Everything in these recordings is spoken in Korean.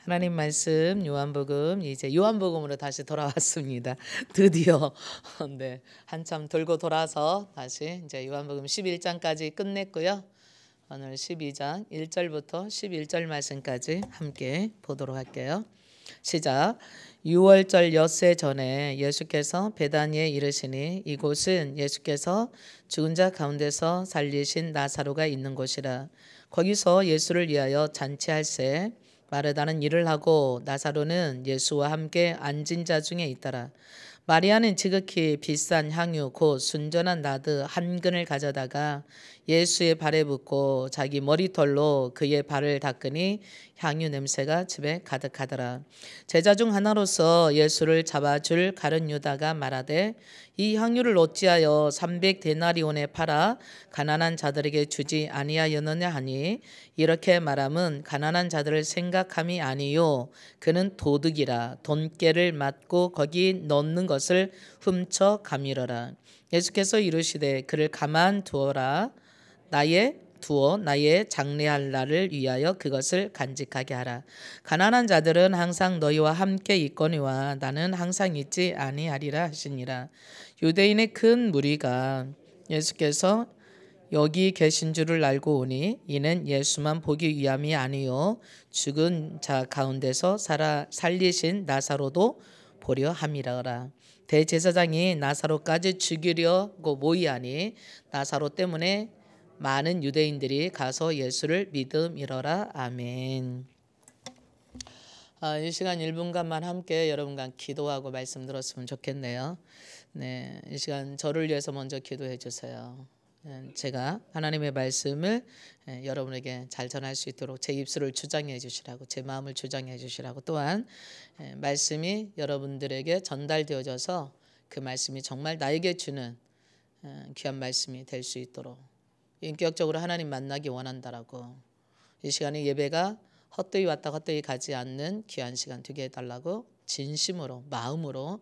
하나님 말씀 요한복음 이제 요한복음으로 다시 돌아왔습니다. 드디어 네, 한참 돌고 돌아서 다시 이제 요한복음 11장까지 끝냈고요. 오늘 12장 1절부터 11절 말씀까지 함께 보도록 할게요. 시작. 6월절 엿새 전에 예수께서 베다니에 이르시니 이곳은 예수께서 죽은 자 가운데서 살리신 나사로가 있는 곳이라. 거기서 예수를 위하여 잔치할새 마르다는 일을 하고 나사로는 예수와 함께 앉은 자 중에 있더라. 마리아는 지극히 비싼 향유 곧 순전한 나드 한 근을 가져다가 예수의 발에 붓고 자기 머리털로 그의 발을 닦으니 향유 냄새가 집에 가득하더라. 제자 중 하나로서 예수를 잡아줄 가룟 유다가 말하되 이 향유를 어찌하여 300데나리온에 팔아 가난한 자들에게 주지 아니하였느냐 하니 이렇게 말함은 가난한 자들을 생각함이 아니요 그는 도둑이라 돈깨를 맞고 거기 넣는 것을 훔쳐 가밀어라. 예수께서 이르시되 그를 가만 두어라. 나의 장래할 날을 위하여 그것을 간직하게 하라. 가난한 자들은 항상 너희와 함께 있거니와 나는 항상 있지 아니하리라 하시니라. 유대인의 큰 무리가 예수께서 여기 계신 줄을 알고 오니 이는 예수만 보기 위함이 아니요 죽은 자 가운데서 살리신 나사로도 보려 함이라라. 대제사장이 나사로까지 죽이려고 모이하니 나사로 때문에 많은 유대인들이 가서 예수를 믿음이러라. 아멘. 이 시간 1분간만 함께 여러분과 기도하고 말씀 들었으면 좋겠네요. 네, 이 시간 저를 위해서 먼저 기도해 주세요. 제가 하나님의 말씀을 여러분에게 잘 전할 수 있도록 제 입술을 주장해 주시라고, 제 마음을 주장해 주시라고, 또한 말씀이 여러분들에게 전달되어져서 그 말씀이 정말 나에게 주는 귀한 말씀이 될 수 있도록 인격적으로 하나님 만나기 원한다라고, 이 시간에 예배가 헛되이 왔다 헛되이 가지 않는 귀한 시간 되게 해달라고 진심으로 마음으로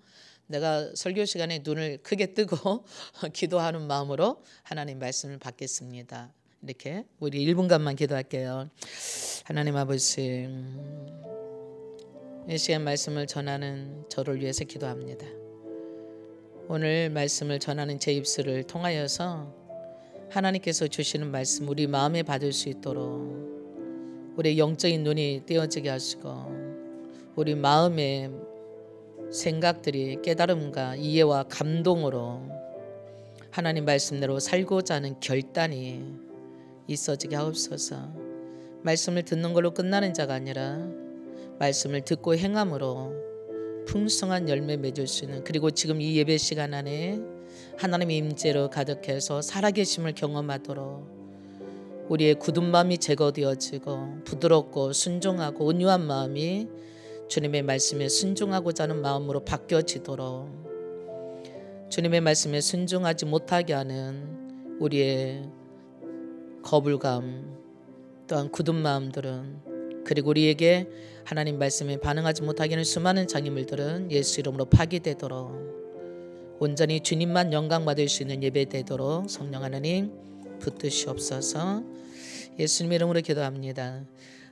내가 설교 시간에 눈을 크게 뜨고 기도하는 마음으로 하나님 말씀을 받겠습니다. 이렇게 우리 1분간만 기도할게요. 하나님 아버지, 이 시간 말씀을 전하는 저를 위해서 기도합니다. 오늘 말씀을 전하는 제 입술을 통하여서 하나님께서 주시는 말씀 우리 마음에 받을 수 있도록 우리 영적인 눈이 띄어지게 하시고 우리 마음의 생각들이 깨달음과 이해와 감동으로 하나님 말씀대로 살고자 하는 결단이 있어지게 하옵소서. 말씀을 듣는 걸로 끝나는 자가 아니라 말씀을 듣고 행함으로 풍성한 열매 맺을 수 있는, 그리고 지금 이 예배 시간 안에 하나님의 임재로 가득해서 살아계심을 경험하도록 우리의 굳은 마음이 제거되어지고 부드럽고 순종하고 온유한 마음이 주님의 말씀에 순종하고자 하는 마음으로 바뀌어지도록, 주님의 말씀에 순종하지 못하게 하는 우리의 거불감 또한 굳은 마음들은, 그리고 우리에게 하나님 말씀에 반응하지 못하게 하는 수많은 장애물들은 예수 이름으로 파괴되도록 온전히 주님만 영광 받을 수 있는 예배 되도록 성령 하나님 붙드시옵소서. 예수님 이름으로 기도합니다.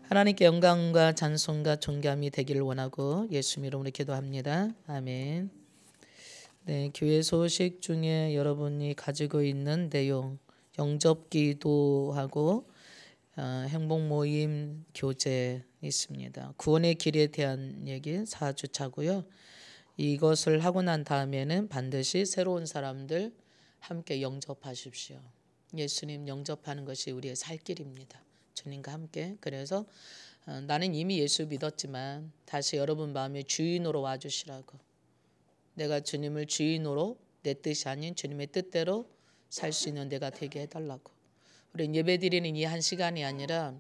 하나님께 영광과 찬송과 존귀함이 되기를 원하고 예수님 이름으로 기도합니다. 아멘. 네, 교회 소식 중에 여러분이 가지고 있는 내용, 영접 기도하고 행복 모임 교제 있습니다. 구원의 길에 대한 얘기 4주차고요. 이것을 하고 난 다음에는 반드시 새로운 사람들 함께 영접하십시오. 예수님 영접하는 것이 우리의 살 길입니다. 주님과 함께. 그래서 나는 이미 예수 믿었지만 다시 여러분 마음의 주인으로 와주시라고, 내가 주님을 주인으로 내 뜻이 아닌 주님의 뜻대로 살 수 있는 내가 되게 해달라고. 우리는 예배 드리는 이 한 시간이 아니라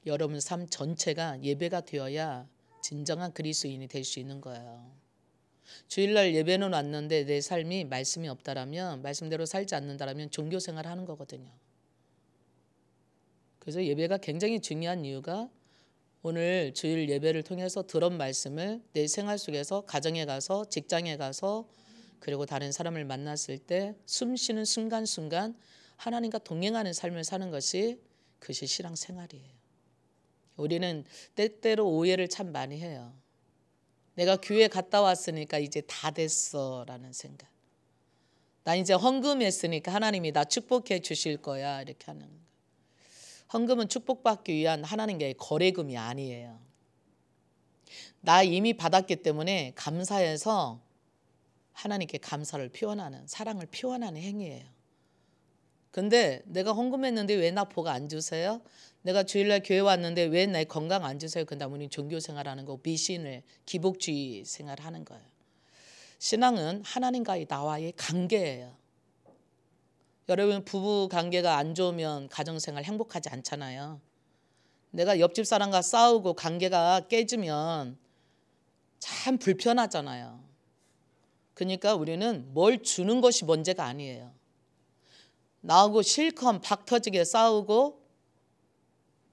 여러분 삶 전체가 예배가 되어야 진정한 그리스도인이 될 수 있는 거예요. 주일날 예배는 왔는데 내 삶이 말씀이 없다라면, 말씀대로 살지 않는다라면 종교생활 하는 거거든요. 그래서 예배가 굉장히 중요한 이유가 오늘 주일 예배를 통해서 들은 말씀을 내 생활 속에서, 가정에 가서, 직장에 가서, 그리고 다른 사람을 만났을 때 숨 쉬는 순간순간 하나님과 동행하는 삶을 사는 것이 그것이 신앙생활이에요. 우리는 때때로 오해를 참 많이 해요. 내가 교회 갔다 왔으니까 이제 다 됐어 라는 생각. 나 이제 헌금했으니까 하나님이 나 축복해 주실 거야 이렇게 하는 거예요. 헌금은 축복받기 위한 하나님과의 거래금이 아니에요. 나 이미 받았기 때문에 감사해서 하나님께 감사를 표현하는, 사랑을 표현하는 행위예요. 근데 내가 헌금했는데 왜 나 복 안 주세요? 내가 주일날 교회 왔는데 왜 내 건강 안 주세요? 그다음 우리 종교생활하는 거, 미신을, 기복주의 생활하는 거예요. 신앙은 하나님과의 나와의 관계예요. 여러분 부부 관계가 안 좋으면 가정생활 행복하지 않잖아요. 내가 옆집 사람과 싸우고 관계가 깨지면 참 불편하잖아요. 그러니까 우리는 뭘 주는 것이 문제가 아니에요. 나하고 실컷 박 터지게 싸우고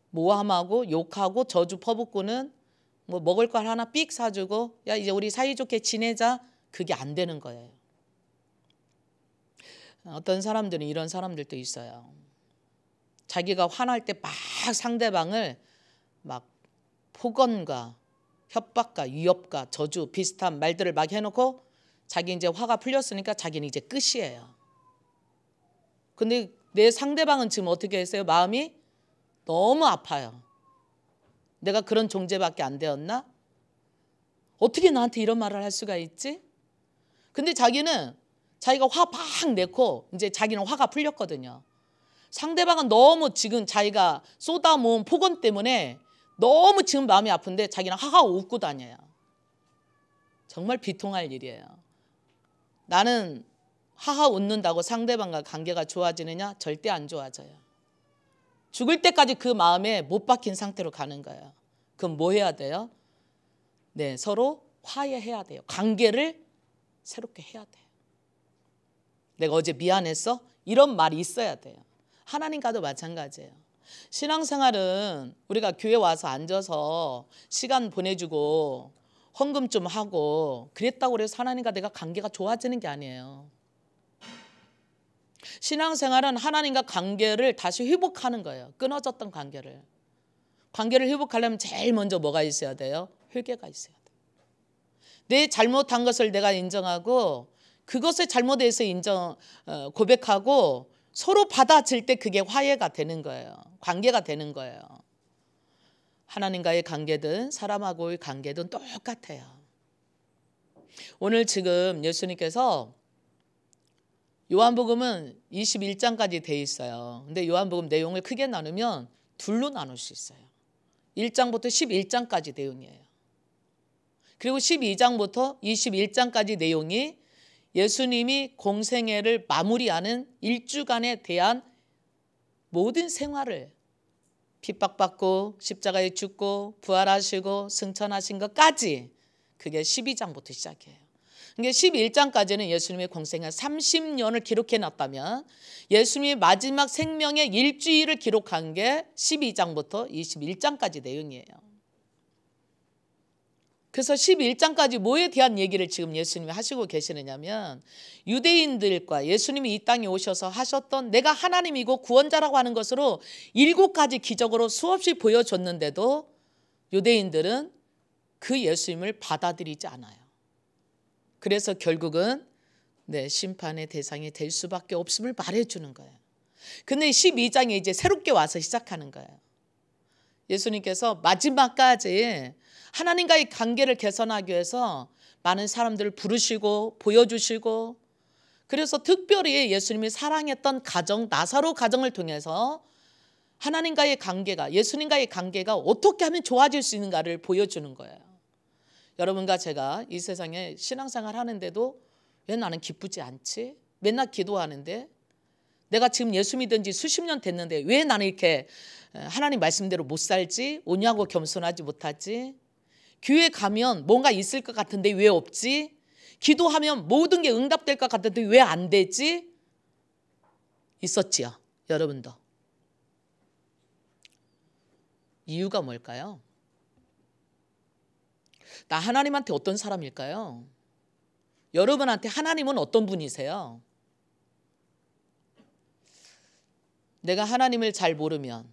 모함하고 욕하고 저주 퍼붓고는 뭐 먹을 걸 하나 삑 사주고 야 이제 우리 사이좋게 지내자, 그게 안 되는 거예요. 어떤 사람들은 이런 사람들도 있어요. 자기가 화날 때 막 상대방을 막 폭언과 협박과 위협과 저주 비슷한 말들을 막 해놓고 자기 이제 화가 풀렸으니까 자기는 이제 끝이에요. 근데 내 상대방은 지금 어떻게 했어요? 마음이 너무 아파요. 내가 그런 존재밖에 안 되었나? 어떻게 나한테 이런 말을 할 수가 있지? 근데 자기는 자기가 화 팍 내고 이제 자기는 화가 풀렸거든요. 상대방은 너무 지금 자기가 쏟아모은 폭언 때문에 너무 지금 마음이 아픈데 자기는 하하 웃고 다녀요. 정말 비통할 일이에요. 나는 하하 웃는다고 상대방과 관계가 좋아지느냐? 절대 안 좋아져요. 죽을 때까지 그 마음에 못 박힌 상태로 가는 거예요. 그럼 뭐 해야 돼요? 네, 서로 화해해야 돼요. 관계를 새롭게 해야 돼요. 내가 어제 미안했어? 이런 말이 있어야 돼요. 하나님과도 마찬가지예요. 신앙생활은 우리가 교회 와서 앉아서 시간 보내주고 헌금 좀 하고 그랬다고 해서 하나님과 내가 관계가 좋아지는 게 아니에요. 신앙생활은 하나님과 관계를 다시 회복하는 거예요. 끊어졌던 관계를. 관계를 회복하려면 제일 먼저 뭐가 있어야 돼요? 회개가 있어야 돼요. 내 잘못한 것을 내가 인정하고 그것의 잘못에 대해서 고백하고 서로 받아줄 때 그게 화해가 되는 거예요. 관계가 되는 거예요. 하나님과의 관계든 사람하고의 관계든 똑같아요. 오늘 지금 예수님께서 요한복음은 21장까지 돼 있어요. 근데 요한복음 내용을 크게 나누면 둘로 나눌 수 있어요. 1장부터 11장까지 내용이에요. 그리고 12장부터 21장까지 내용이 예수님이 공생애를 마무리하는 1주간에 대한 모든 생활을 핍박받고 십자가에 죽고 부활하시고 승천하신 것까지 그게 12장부터 시작해요. 그러니까 11장까지는 예수님의 공생애 30년을 기록해 놨다면 예수님의 마지막 생명의 일주일을 기록한 게 12장부터 21장까지 내용이에요. 그래서 11장까지 뭐에 대한 얘기를 지금 예수님이 하시고 계시느냐면 유대인들과 예수님이 이 땅에 오셔서 하셨던 내가 하나님이고 구원자라고 하는 것으로 7가지 기적으로 수없이 보여줬는데도 유대인들은 그 예수님을 받아들이지 않아요. 그래서 결국은 심판의 대상이 될 수밖에 없음을 말해주는 거예요. 근데 12장에 이제 새롭게 와서 시작하는 거예요. 예수님께서 마지막까지 하나님과의 관계를 개선하기 위해서 많은 사람들을 부르시고 보여주시고 그래서 특별히 예수님이 사랑했던 가정, 나사로 가정을 통해서 하나님과의 관계가, 예수님과의 관계가 어떻게 하면 좋아질 수 있는가를 보여주는 거예요. 여러분과 제가 이 세상에 신앙생활 하는데도 왜 나는 기쁘지 않지? 맨날 기도하는데 내가 지금 예수 믿은 지 수십 년 됐는데 왜 나는 이렇게 하나님 말씀대로 못 살지? 온유하고 겸손하지 못하지? 교회 가면 뭔가 있을 것 같은데 왜 없지? 기도하면 모든 게 응답될 것 같은데 왜 안 되지? 있었지요, 여러분도. 이유가 뭘까요? 나 하나님한테 어떤 사람일까요? 여러분한테 하나님은 어떤 분이세요? 내가 하나님을 잘 모르면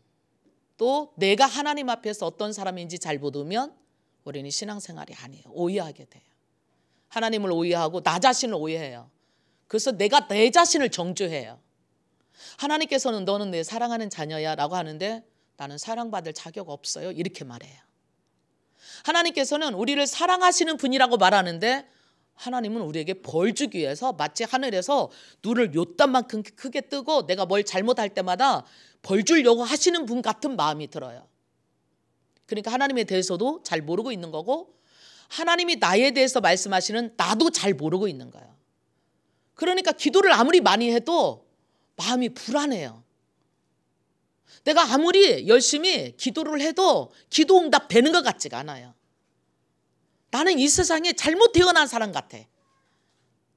또 내가 하나님 앞에서 어떤 사람인지 잘 모르면 우리는 신앙생활이 아니에요. 오해하게 돼요. 하나님을 오해하고 나 자신을 오해해요. 그래서 내가 내 자신을 정죄해요. 하나님께서는 너는 내 사랑하는 자녀야 라고 하는데 나는 사랑받을 자격 없어요 이렇게 말해요. 하나님께서는 우리를 사랑하시는 분이라고 말하는데 하나님은 우리에게 벌 주기 위해서 마치 하늘에서 눈을 요딴만큼 크게 뜨고 내가 뭘 잘못할 때마다 벌 주려고 하시는 분 같은 마음이 들어요. 그러니까 하나님에 대해서도 잘 모르고 있는 거고 하나님이 나에 대해서 말씀하시는 나도 잘 모르고 있는 거예요. 그러니까 기도를 아무리 많이 해도 마음이 불안해요. 내가 아무리 열심히 기도를 해도 기도 응답 되는 것 같지가 않아요. 나는 이 세상에 잘못 태어난 사람 같아.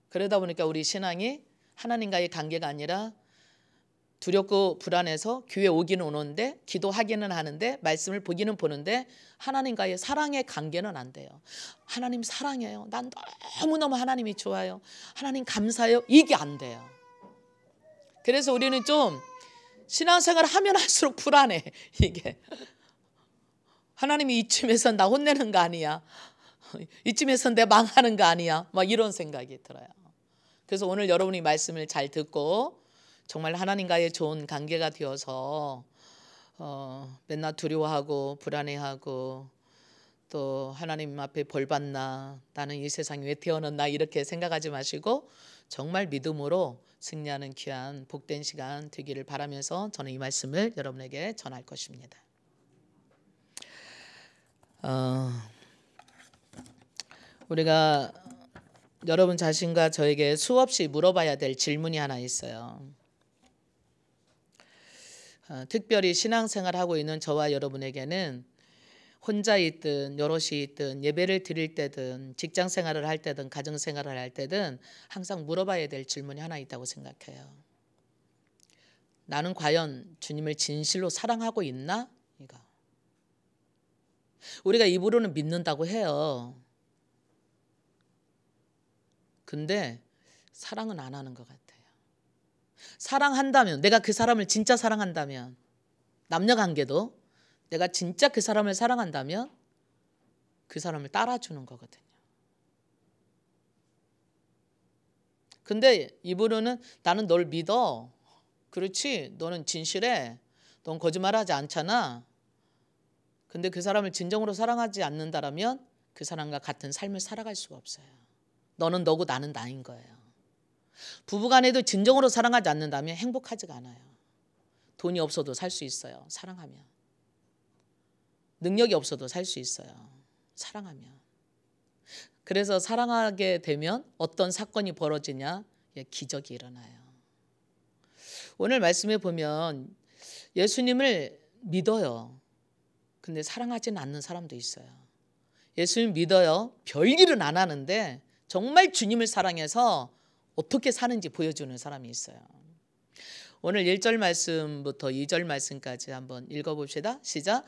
그러다 보니까 우리 신앙이 하나님과의 관계가 아니라 두렵고 불안해서 교회 오기는 오는데 기도하기는 하는데 말씀을 보기는 보는데 하나님과의 사랑의 관계는 안 돼요. 하나님 사랑해요. 난 너무너무 하나님이 좋아요. 하나님 감사해요. 이게 안 돼요. 그래서 우리는 좀 신앙생활을 하면 할수록 불안해. 이게 하나님이 이쯤에서 나 혼내는 거 아니야. 이쯤에서 내 망하는 거 아니야. 막 이런 생각이 들어요. 그래서 오늘 여러분이 말씀을 잘 듣고 정말 하나님과의 좋은 관계가 되어서 맨날 두려워하고 불안해하고 또 하나님 앞에 벌 받나 나는 이 세상에 왜 태어났나 이렇게 생각하지 마시고 정말 믿음으로 승리하는 귀한 복된 시간 되기를 바라면서 저는 이 말씀을 여러분에게 전할 것입니다. 우리가 여러분 자신과 저에게 수없이 물어봐야 될 질문이 하나 있어요. 특별히 신앙생활하고 있는 저와 여러분에게는 혼자 있든 여럿이 있든 예배를 드릴 때든 직장생활을 할 때든 가정생활을 할 때든 항상 물어봐야 될 질문이 하나 있다고 생각해요. 나는 과연 주님을 진실로 사랑하고 있나? 이거. 우리가 입으로는 믿는다고 해요. 근데 사랑은 안 하는 것 같아요. 사랑한다면 내가 그 사람을 진짜 사랑한다면 남녀관계도 내가 진짜 그 사람을 사랑한다면 그 사람을 따라주는 거거든요. 근데 입으로는 나는 널 믿어. 그렇지. 너는 진실해. 넌 거짓말하지 않잖아. 근데 그 사람을 진정으로 사랑하지 않는다라면 그 사람과 같은 삶을 살아갈 수가 없어요. 너는 너고 나는 나인 거예요. 부부간에도 진정으로 사랑하지 않는다면 행복하지가 않아요. 돈이 없어도 살 수 있어요. 사랑하면. 능력이 없어도 살 수 있어요. 사랑하면. 그래서 사랑하게 되면 어떤 사건이 벌어지냐? 기적이 일어나요. 오늘 말씀에 보면 예수님을 믿어요. 근데 사랑하지는 않는 사람도 있어요. 예수님 믿어요. 별일은 안 하는데 정말 주님을 사랑해서 어떻게 사는지 보여주는 사람이 있어요. 오늘 1절 말씀부터 2절 말씀까지 한번 읽어봅시다. 시작.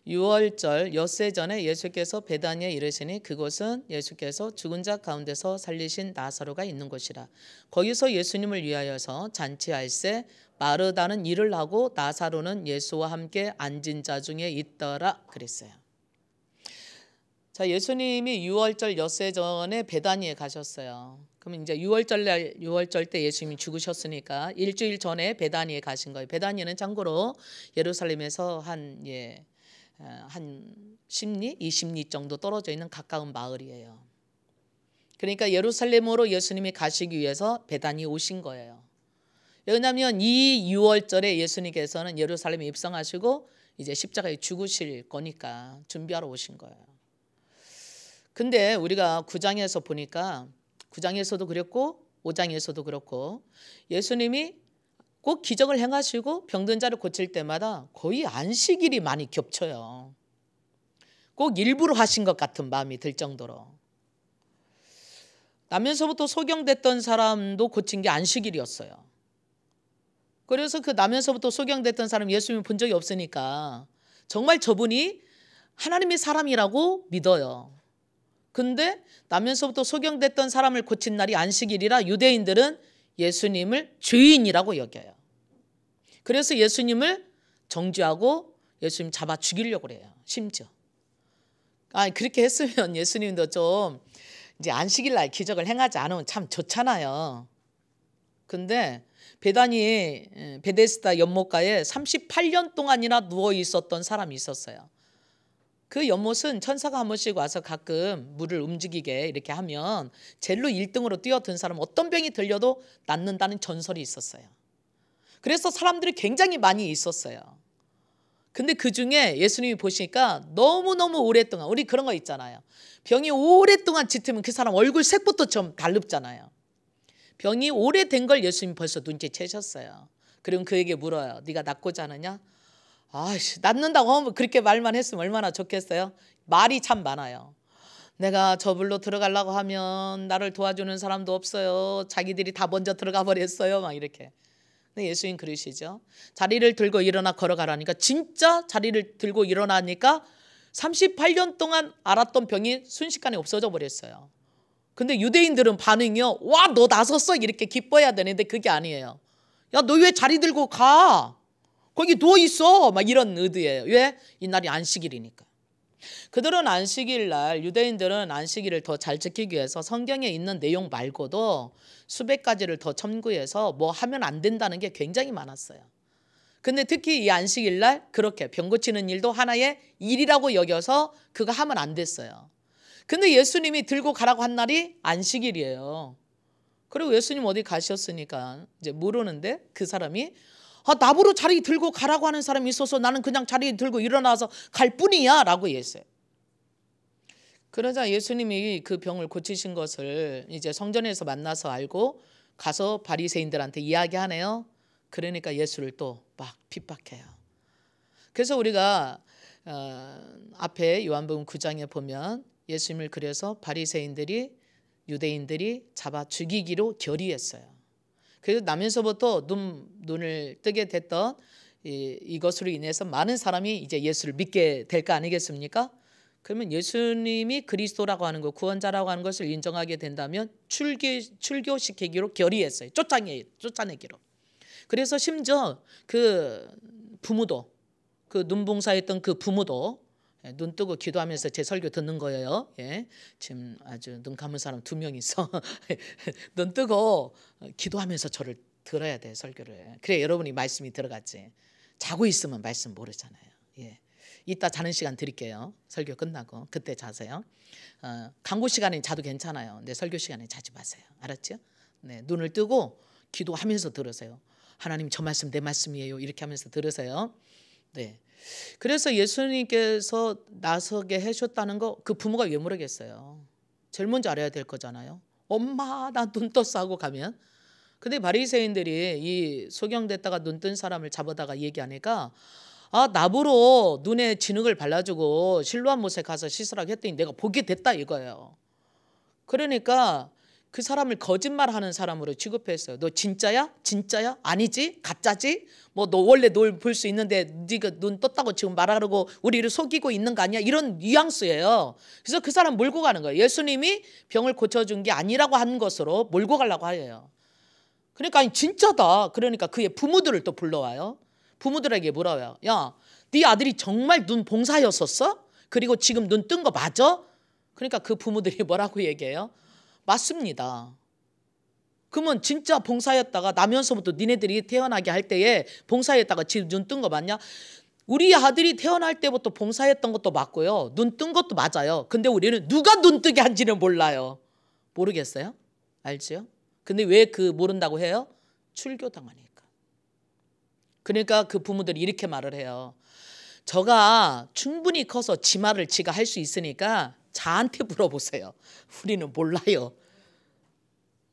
6월절 엿새 전에 예수께서 베다니에 이르시니 그곳은 예수께서 죽은 자 가운데서 살리신 나사로가 있는 곳이라. 거기서 예수님을 위하여서 잔치할새 마르다는 일을 하고 나사로는 예수와 함께 앉은 자 중에 있더라 그랬어요. 자, 예수님이 6월절 엿새 전에 베다니에 가셨어요. 그럼 이제 6월절 때 예수님이 죽으셨으니까 일주일 전에 베다니에 가신 거예요. 베다니는 참고로 예루살렘에서 한 10리, 20리 정도 떨어져 있는 가까운 마을이에요. 그러니까 예루살렘으로 예수님이 가시기 위해서 베다니 오신 거예요. 왜냐하면 이 6월절에 예수님께서는 예루살렘에 입성하시고 이제 십자가에 죽으실 거니까 준비하러 오신 거예요. 근데 우리가 9장에서 보니까 9장에서도 그랬고 5장에서도 그렇고 예수님이 꼭 기적을 행하시고 병든 자를 고칠 때마다 거의 안식일이 많이 겹쳐요. 꼭 일부러 하신 것 같은 마음이 들 정도로. 나면서부터 소경됐던 사람도 고친 게 안식일이었어요. 그래서 그 나면서부터 소경됐던 사람 예수님 본 적이 없으니까 정말 저분이 하나님의 사람이라고 믿어요. 근데 나면서부터 소경됐던 사람을 고친 날이 안식일이라 유대인들은 예수님을 죄인이라고 여겨요. 그래서 예수님을 정죄하고 예수님 잡아 죽이려고 그래요. 심지어. 그렇게 했으면 예수님도 좀 이제 안식일 날 기적을 행하지 않으면 참 좋잖아요. 근데 베데스다 연못가에 38년 동안이나 누워 있었던 사람이 있었어요. 그 연못은 천사가 한 번씩 와서 가끔 물을 움직이게 이렇게 하면 젤로 1등으로 뛰어든 사람 어떤 병이 들려도 낫는다는 전설이 있었어요. 그래서 사람들이 굉장히 많이 있었어요. 근데 그중에 예수님이 보시니까 너무너무 오랫동안, 우리 그런 거 있잖아요. 병이 오랫동안 짙으면 그 사람 얼굴 색부터 좀 달릅잖아요. 병이 오래된 걸 예수님이 벌써 눈치채셨어요. 그리고 그에게 물어요. 네가 낫고자 하느냐? 낫는다고 하면 그렇게 말만 했으면 얼마나 좋겠어요. 말이 참 많아요. 내가 저불로 들어가려고 하면 나를 도와주는 사람도 없어요. 자기들이 다 먼저 들어가 버렸어요. 막 이렇게. 근데 예수님 그러시죠. 자리를 들고 일어나 걸어가라니까 진짜 자리를 들고 일어나니까 38년 동안 앓았던 병이 순식간에 없어져 버렸어요. 근데 유대인들은 반응이요. 와, 너 나섰어? 이렇게 기뻐해야 되는데 그게 아니에요. 야, 너 왜 자리 들고 가? 거기 누워 있어. 막 이런 의도예요. 왜? 이날이 안식일이니까. 그들은 안식일 날, 유대인들은 안식일을 더 잘 지키기 위해서 성경에 있는 내용 말고도 수백 가지를 더 첨구해서 뭐 하면 안 된다는 게 굉장히 많았어요. 근데 특히 이 안식일 날 그렇게 병 고치는 일도 하나의 일이라고 여겨서 그거 하면 안 됐어요. 근데 예수님이 들고 가라고 한 날이 안식일이에요. 그리고 예수님 어디 가셨으니까 이제 모르는데 그 사람이 나보러 자리 들고 가라고 하는 사람이 있어서 나는 그냥 자리 들고 일어나서 갈 뿐이야 라고 했어요. 그러자 예수님이 그 병을 고치신 것을 이제 성전에서 만나서 알고 가서 바리새인들한테 이야기하네요. 그러니까 예수를 또 막 핍박해요. 그래서 우리가 앞에 요한복음 9장에 보면 예수님을 그래서 바리새인들이 유대인들이 잡아 죽이기로 결의했어요. 그래서 나면서부터 눈을 뜨게 됐던 이것으로 인해서 많은 사람이 이제 예수를 믿게 될 거 아니겠습니까? 그러면 예수님이 그리스도라고 하는 것, 구원자라고 하는 것을 인정하게 된다면 출교시키기로 결의했어요. 쫓아내기로. 그래서 심지어 그 부모도, 그 눈봉사했던 그 부모도 눈 뜨고 기도하면서 제 설교 듣는 거예요. 예. 지금 아주 눈 감은 사람 2명 있어. 눈 뜨고 기도하면서 저를 들어야 돼, 설교를. 그래 여러분이 말씀이 들어갔지. 자고 있으면 말씀 모르잖아요. 예. 이따 자는 시간 드릴게요. 설교 끝나고 그때 자세요. 광고 시간에 자도 괜찮아요. 근데 설교 시간에 자지 마세요. 알았죠? 네, 눈을 뜨고 기도하면서 들으세요. 하나님 저 말씀 내 말씀이에요. 이렇게 하면서 들으세요. 네. 그래서 예수님께서 나서게 하셨다는 거 그 부모가 왜 모르겠어요. 제일 먼저 알아야 될 거잖아요. 엄마 나 눈 떴어 하고 가면. 근데 바리새인들이 이 소경됐다가 눈 뜬 사람을 잡아다가 얘기하니까 나보러 눈에 진흙을 발라주고 실로암 못에 가서 씻으라고 했더니 내가 보게 됐다 이거예요. 그러니까 그 사람을 거짓말하는 사람으로 취급했어요. 너 진짜야? 진짜야? 아니지? 가짜지? 뭐 너 원래 널 볼 수 있는데 네가 눈 떴다고 지금 말하고 우리를 속이고 있는 거 아니야? 이런 뉘앙스예요. 그래서 그 사람 몰고 가는 거예요. 예수님이 병을 고쳐준 게 아니라고 한 것으로 몰고 가려고 해요. 그러니까 진짜다. 그러니까 그의 부모들을 또 불러와요. 부모들에게 물어요. 야, 네 아들이 정말 눈 봉사였었어? 그리고 지금 눈 뜬 거 맞아? 그러니까 그 부모들이 뭐라고 얘기해요? 맞습니다. 그러면 진짜 봉사였다가 나면서부터 니네들이 태어나게 할 때에 봉사했다가 지금 눈 뜬 거 맞냐? 우리 아들이 태어날 때부터 봉사했던 것도 맞고요. 눈 뜬 것도 맞아요. 근데 우리는 누가 눈 뜨게 한지는 몰라요. 모르겠어요? 알죠? 근데 왜 그 모른다고 해요? 출교당하니까. 그러니까 그 부모들이 이렇게 말을 해요. 저가 충분히 커서 지 말을 지가 할 수 있으니까 자한테 물어보세요. 우리는 몰라요.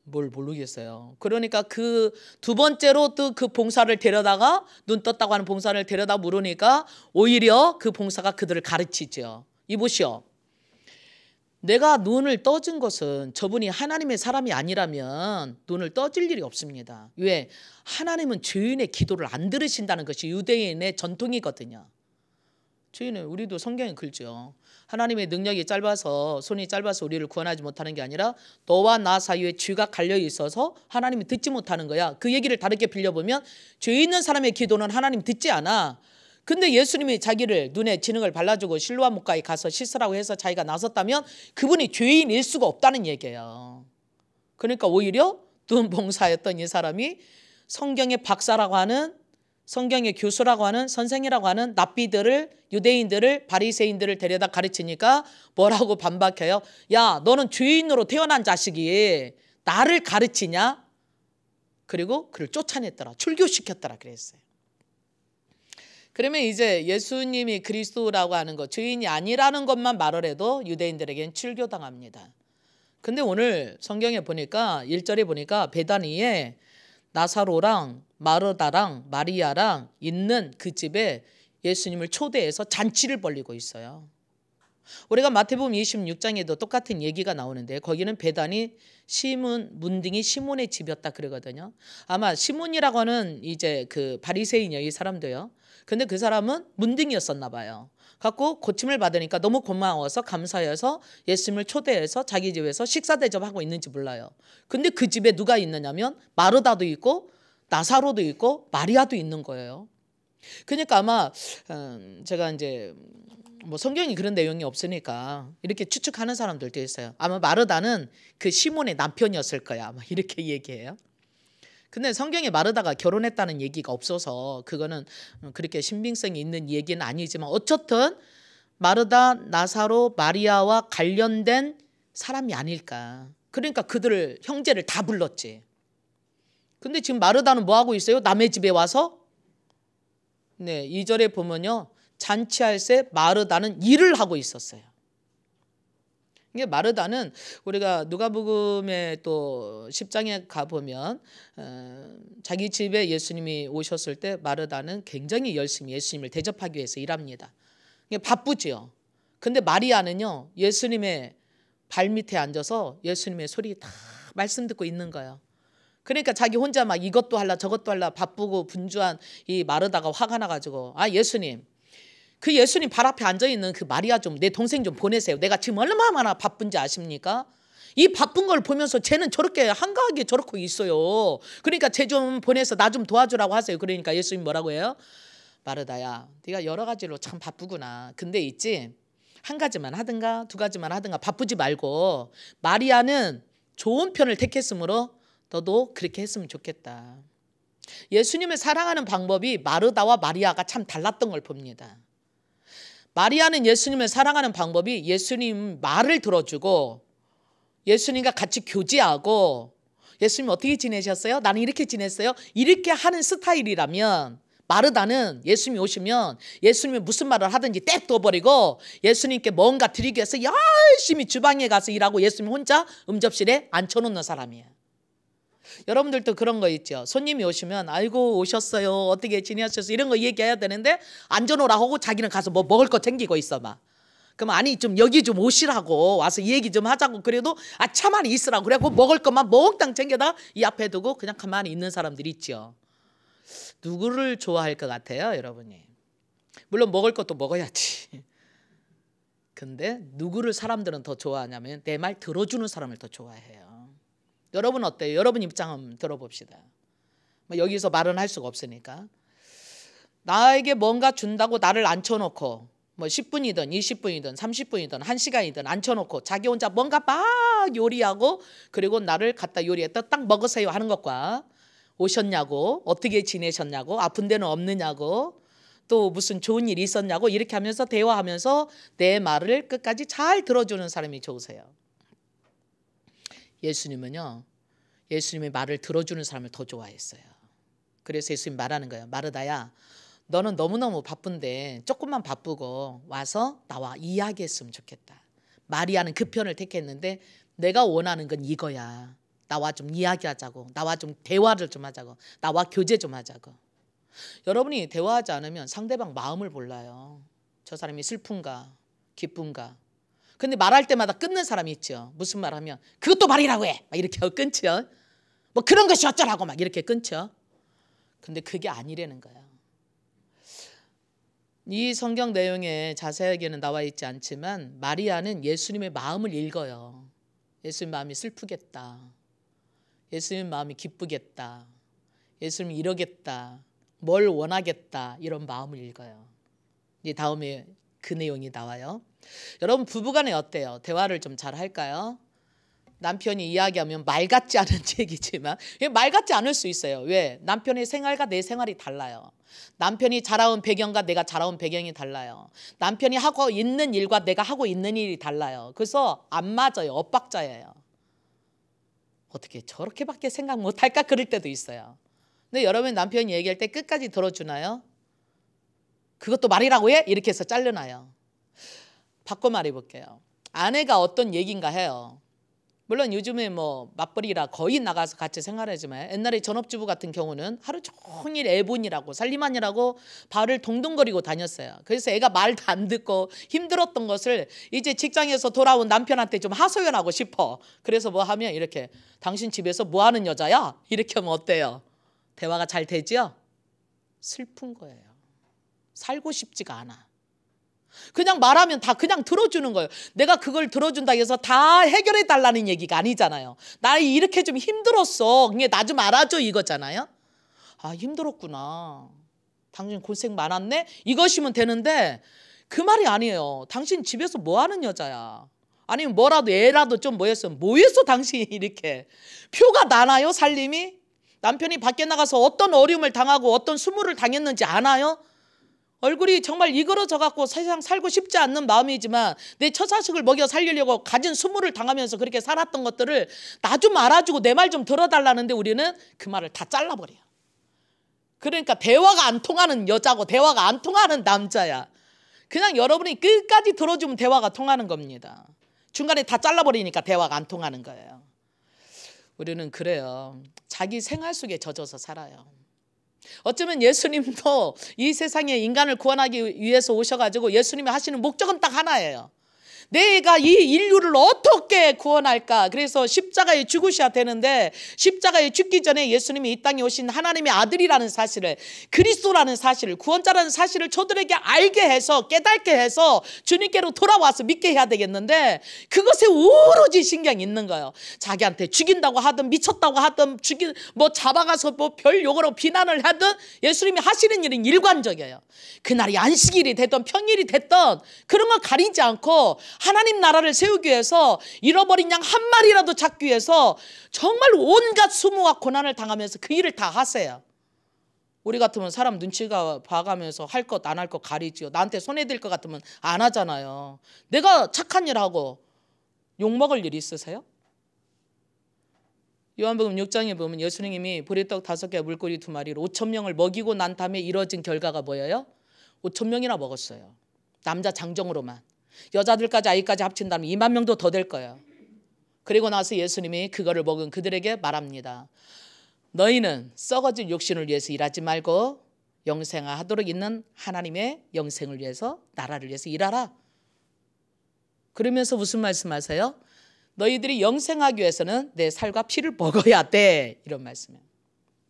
뭘 모르겠어요. 그러니까 그 두 번째로 또 그 봉사를 데려다가 눈 떴다고 하는 봉사를 데려다 물으니까 오히려 그 봉사가 그들을 가르치죠. 이보시오. 내가 눈을 떠준 것은 저분이 하나님의 사람이 아니라면 눈을 떠질 일이 없습니다. 왜? 하나님은 죄인의 기도를 안 들으신다는 것이 유대인의 전통이거든요. 죄인은 우리도 성경에 글죠. 하나님의 능력이 짧아서 손이 짧아서 우리를 구원하지 못하는 게 아니라 너와 나 사이에 쥐가 갈려 있어서 하나님이 듣지 못하는 거야. 그 얘기를 다르게 빌려보면 죄 있는 사람의 기도는 하나님 듣지 않아. 근데 예수님이 자기를 눈에 진흙을 발라주고 실로암 물가에 가서 씻으라고 해서 자기가 나섰다면 그분이 죄인일 수가 없다는 얘기예요. 그러니까 오히려 눈 봉사였던 이 사람이 성경의 박사라고 하는, 성경의 교수라고 하는, 선생이라고 하는 랍비들을, 유대인들을, 바리새인들을 데려다 가르치니까 뭐라고 반박해요? 야, 너는 죄인으로 태어난 자식이 나를 가르치냐? 그리고 그를 쫓아냈더라, 출교시켰더라 그랬어요. 그러면 이제 예수님이 그리스도라고 하는 것, 죄인이 아니라는 것만 말을 해도 유대인들에겐 출교당합니다. 근데 오늘 성경에 보니까 1절에 보니까 베다니에 나사로랑 마르다랑 마리아랑 있는 그 집에 예수님을 초대해서 잔치를 벌이고 있어요. 우리가 마태복음 26장에도 똑같은 얘기가 나오는데 거기는 베다니 시몬, 문둥이 시몬의 집이었다 그러거든요. 아마 시몬이라고 하는 이제 그 바리새인이요, 이 사람도요. 근데 그 사람은 문둥이였었나 봐요. 갖고 고침을 받으니까 너무 고마워서 감사해서 예수님을 초대해서 자기 집에서 식사 대접하고 있는지 몰라요. 근데 그 집에 누가 있느냐면 마르다도 있고 나사로도 있고 마리아도 있는 거예요. 그러니까 아마 제가 이제 뭐 성경이 그런 내용이 없으니까 이렇게 추측하는 사람들도 있어요. 아마 마르다는 그 시몬의 남편이었을 거야, 아마 이렇게 얘기해요. 근데 성경에 마르다가 결혼했다는 얘기가 없어서 그거는 그렇게 신빙성이 있는 얘기는 아니지만 어쨌든 마르다, 나사로, 마리아와 관련된 사람이 아닐까. 그러니까 그들을, 형제를 다 불렀지. 근데 지금 마르다는 뭐 하고 있어요? 남의 집에 와서? 네, 2절에 보면요, 잔치할 새 마르다는 일을 하고 있었어요. 이게 마르다는 우리가 누가복음에 또 10장에 가보면 자기 집에 예수님이 오셨을 때 마르다는 굉장히 열심히 예수님을 대접하기 위해서 일합니다. 이게 바쁘지요. 근데 마리아는요, 예수님의 발밑에 앉아서 예수님의 소리 다 말씀 듣고 있는 거예요. 그러니까 자기 혼자 막 이것도 할라 저것도 할라 바쁘고 분주한 이 마르다가 화가 나가지고, 아, 예수님, 그 예수님 발 앞에 앉아있는 그 마리아 좀, 내 동생 좀 보내세요. 내가 지금 얼마나 바쁜지 아십니까? 이 바쁜 걸 보면서 쟤는 저렇게 한가하게 저렇게 있어요. 그러니까 쟤 좀 보내서 나 좀 도와주라고 하세요. 그러니까 예수님 뭐라고 해요? 마르다야, 네가 여러 가지로 참 바쁘구나. 근데 있지, 한 가지만 하든가 두 가지만 하든가 바쁘지 말고 마리아는 좋은 편을 택했으므로 너도 그렇게 했으면 좋겠다. 예수님을 사랑하는 방법이 마르다와 마리아가 참 달랐던 걸 봅니다. 마리아는 예수님을 사랑하는 방법이 예수님 말을 들어주고 예수님과 같이 교제하고, 예수님 어떻게 지내셨어요? 나는 이렇게 지냈어요. 이렇게 하는 스타일이라면, 마르다는 예수님이 오시면 예수님이 무슨 말을 하든지 떼 둬버리고 예수님께 뭔가 드리기 위해서 열심히 주방에 가서 일하고 예수님 혼자 음접실에 앉혀놓는 사람이에요. 여러분들도 그런 거 있죠. 손님이 오시면 아이고 오셨어요, 어떻게 지내셨어요, 이런 거 얘기해야 되는데 앉아놓으라 하고 자기는 가서 뭐 먹을 거 챙기고 있어 막. 그럼 아니 좀 여기 좀 오시라고, 와서 얘기 좀 하자고, 그래도 아 차만 있으라고 그래고 먹을 것만 몽땅 챙겨다 이 앞에 두고 그냥 가만히 있는 사람들 있죠. 누구를 좋아할 것 같아요, 여러분이? 물론 먹을 것도 먹어야지. 근데 누구를 사람들은 더 좋아하냐면 내 말 들어주는 사람을 더 좋아해요. 여러분 어때요? 여러분 입장 한번 들어봅시다. 여기서 말은 할 수가 없으니까. 나에게 뭔가 준다고 나를 앉혀놓고 뭐 10분이든 20분이든 30분이든 1시간이든 앉혀놓고 자기 혼자 뭔가 막 요리하고 그리고 나를 갖다 요리했다 딱 먹으세요 하는 것과, 오셨냐고, 어떻게 지내셨냐고, 아픈 데는 없느냐고, 또 무슨 좋은 일이 있었냐고 이렇게 하면서 대화하면서 내 말을 끝까지 잘 들어주는 사람이 좋으세요? 예수님은요, 예수님의 말을 들어주는 사람을 더 좋아했어요. 그래서 예수님 말하는 거예요. 마르다야, 너는 너무너무 바쁜데 조금만 바쁘고 와서 나와 이야기했으면 좋겠다. 마리아는 그 편을 택했는데 내가 원하는 건 이거야. 나와 좀 이야기하자고, 나와 좀 대화를 좀 하자고, 나와 교제 좀 하자고. 여러분이 대화하지 않으면 상대방 마음을 몰라요. 저 사람이 슬픈가 기쁜가. 근데 말할 때마다 끊는 사람이 있죠. 무슨 말하면 그것도 말이라고 해 막 이렇게 하고 끊죠. 뭐 그런 것이 어쩌라고 막 이렇게 끊죠. 근데 그게 아니라는 거예요. 이 성경 내용에 자세하게는 나와 있지 않지만 마리아는 예수님의 마음을 읽어요. 예수님 마음이 슬프겠다, 예수님 마음이 기쁘겠다, 예수님이 이러겠다, 뭘 원하겠다 이런 마음을 읽어요. 이제 다음에 그 내용이 나와요. 여러분 부부간에 어때요? 대화를 좀 잘 할까요? 남편이 이야기하면 말 같지 않은 얘기지만 말 같지 않을 수 있어요. 왜? 남편의 생활과 내 생활이 달라요. 남편이 자라온 배경과 내가 자라온 배경이 달라요. 남편이 하고 있는 일과 내가 하고 있는 일이 달라요. 그래서 안 맞아요. 엇박자예요. 어떻게 저렇게밖에 생각 못할까 그럴 때도 있어요. 근데 여러분 남편이 얘기할 때 끝까지 들어주나요? 그것도 말이라고 해? 이렇게 해서 잘려나요. 바꿔 말해볼게요. 아내가 어떤 얘기인가 해요. 물론 요즘에 뭐 맞벌이라 거의 나가서 같이 생활하지만 옛날에 전업주부 같은 경우는 하루 종일 애 보느라고 살림하느라고 발을 동동거리고 다녔어요. 그래서 애가 말도 안 듣고 힘들었던 것을 이제 직장에서 돌아온 남편한테 좀 하소연하고 싶어. 그래서 뭐 하면 이렇게 당신 집에서 뭐 하는 여자야? 이렇게 하면 어때요? 대화가 잘 되죠? 슬픈 거예요. 살고 싶지가 않아. 그냥 말하면 다 그냥 들어주는 거예요. 내가 그걸 들어준다 해서 다 해결해 달라는 얘기가 아니잖아요. 나 이렇게 좀 힘들었어. 그게 나 좀 알아줘 이거잖아요. 아 힘들었구나. 당신 고생 많았네. 이것이면 되는데 그 말이 아니에요. 당신 집에서 뭐 하는 여자야. 아니면 뭐라도 애라도 좀 뭐 했어 당신이 이렇게. 표가 나나요 살림이? 남편이 밖에 나가서 어떤 어려움을 당하고 어떤 수모를 당했는지 아나요? 얼굴이 정말 이그러져 갖고 세상 살고 싶지 않는 마음이지만 내 처자식을 먹여 살리려고 가진 수모를 당하면서 그렇게 살았던 것들을 나 좀 알아주고 내 말 좀 들어달라는데 우리는 그 말을 다 잘라버려요. 그러니까 대화가 안 통하는 여자고 대화가 안 통하는 남자야. 그냥 여러분이 끝까지 들어주면 대화가 통하는 겁니다. 중간에 다 잘라버리니까 대화가 안 통하는 거예요. 우리는 그래요. 자기 생활 속에 젖어서 살아요. 어쩌면 예수님도 이 세상에 인간을 구원하기 위해서 오셔가지고 예수님이 하시는 목적은 딱 하나예요. 내가 이 인류를 어떻게 구원할까? 그래서 십자가에 죽으셔야 되는데 십자가에 죽기 전에 예수님이 이 땅에 오신 하나님의 아들이라는 사실을, 그리스도라는 사실을, 구원자라는 사실을 저들에게 알게 해서 깨닫게 해서 주님께로 돌아와서 믿게 해야 되겠는데 그것에 오로지 신경이 있는 거예요. 자기한테 죽인다고 하든 미쳤다고 하든 잡아가서 뭐 별 욕으로 비난을 하든 예수님이 하시는 일은 일관적이에요. 그날이 안식일이 됐던 평일이 됐던 그런 걸 가리지 않고 하나님 나라를 세우기 위해서 잃어버린 양 한 마리라도 잡기 위해서 정말 온갖 수모와 고난을 당하면서 그 일을 다 하세요. 우리 같으면 사람 눈치가 봐가면서 할 것 안 할 것 가리지요. 나한테 손해될 것 같으면 안 하잖아요. 내가 착한 일 하고 욕먹을 일 있으세요? 요한복음 6장에 보면 예수님이 보리떡 5개 물고기 2마리로 5천 명을 먹이고 난 다음에 이뤄진 결과가 뭐예요? 5천 명이나 먹었어요. 남자 장정으로만. 여자들까지 아이까지 합친다면 2만 명도 더 될 거예요. 그리고 나서 예수님이 그거를 먹은 그들에게 말합니다. 너희는 썩어질 육신을 위해서 일하지 말고 영생하도록 있는 하나님의 영생을 위해서, 나라를 위해서 일하라. 그러면서 무슨 말씀하세요? 너희들이 영생하기 위해서는 내 살과 피를 먹어야 돼. 이런 말씀이에요.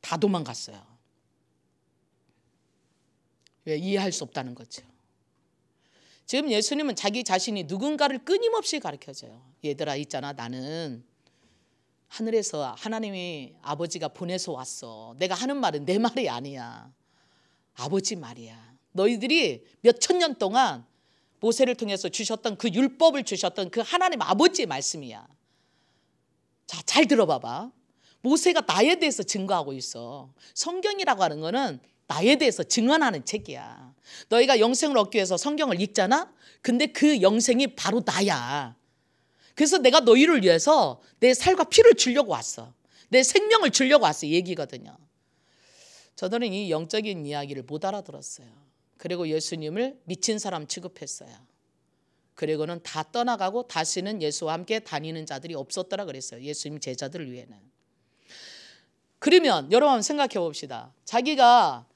다 도망갔어요. 왜? 이해할 수 없다는 거죠. 지금 예수님은 자기 자신이 누군가를 끊임없이 가르쳐줘요. 얘들아 있잖아, 나는 하늘에서 하나님이 아버지가 보내서 왔어. 내가 하는 말은 내 말이 아니야. 아버지 말이야. 너희들이 몇천 년 동안 모세를 통해서 주셨던 그 율법을 주셨던 그 하나님 아버지의 말씀이야. 자, 잘 들어봐봐. 모세가 나에 대해서 증거하고 있어. 성경이라고 하는 거는 나에 대해서 증언하는 책이야. 너희가 영생을 얻기 위해서 성경을 읽잖아? 근데 그 영생이 바로 나야. 그래서 내가 너희를 위해서 내 살과 피를 주려고 왔어. 내 생명을 주려고 왔어. 이 얘기거든요. 저들은 이 영적인 이야기를 못 알아들었어요. 그리고 예수님을 미친 사람 취급했어요. 그리고는 다 떠나가고 다시는 예수와 함께 다니는 자들이 없었더라 그랬어요. 예수님 제자들을 위해는. 그러면 여러분 생각해 봅시다. 자기가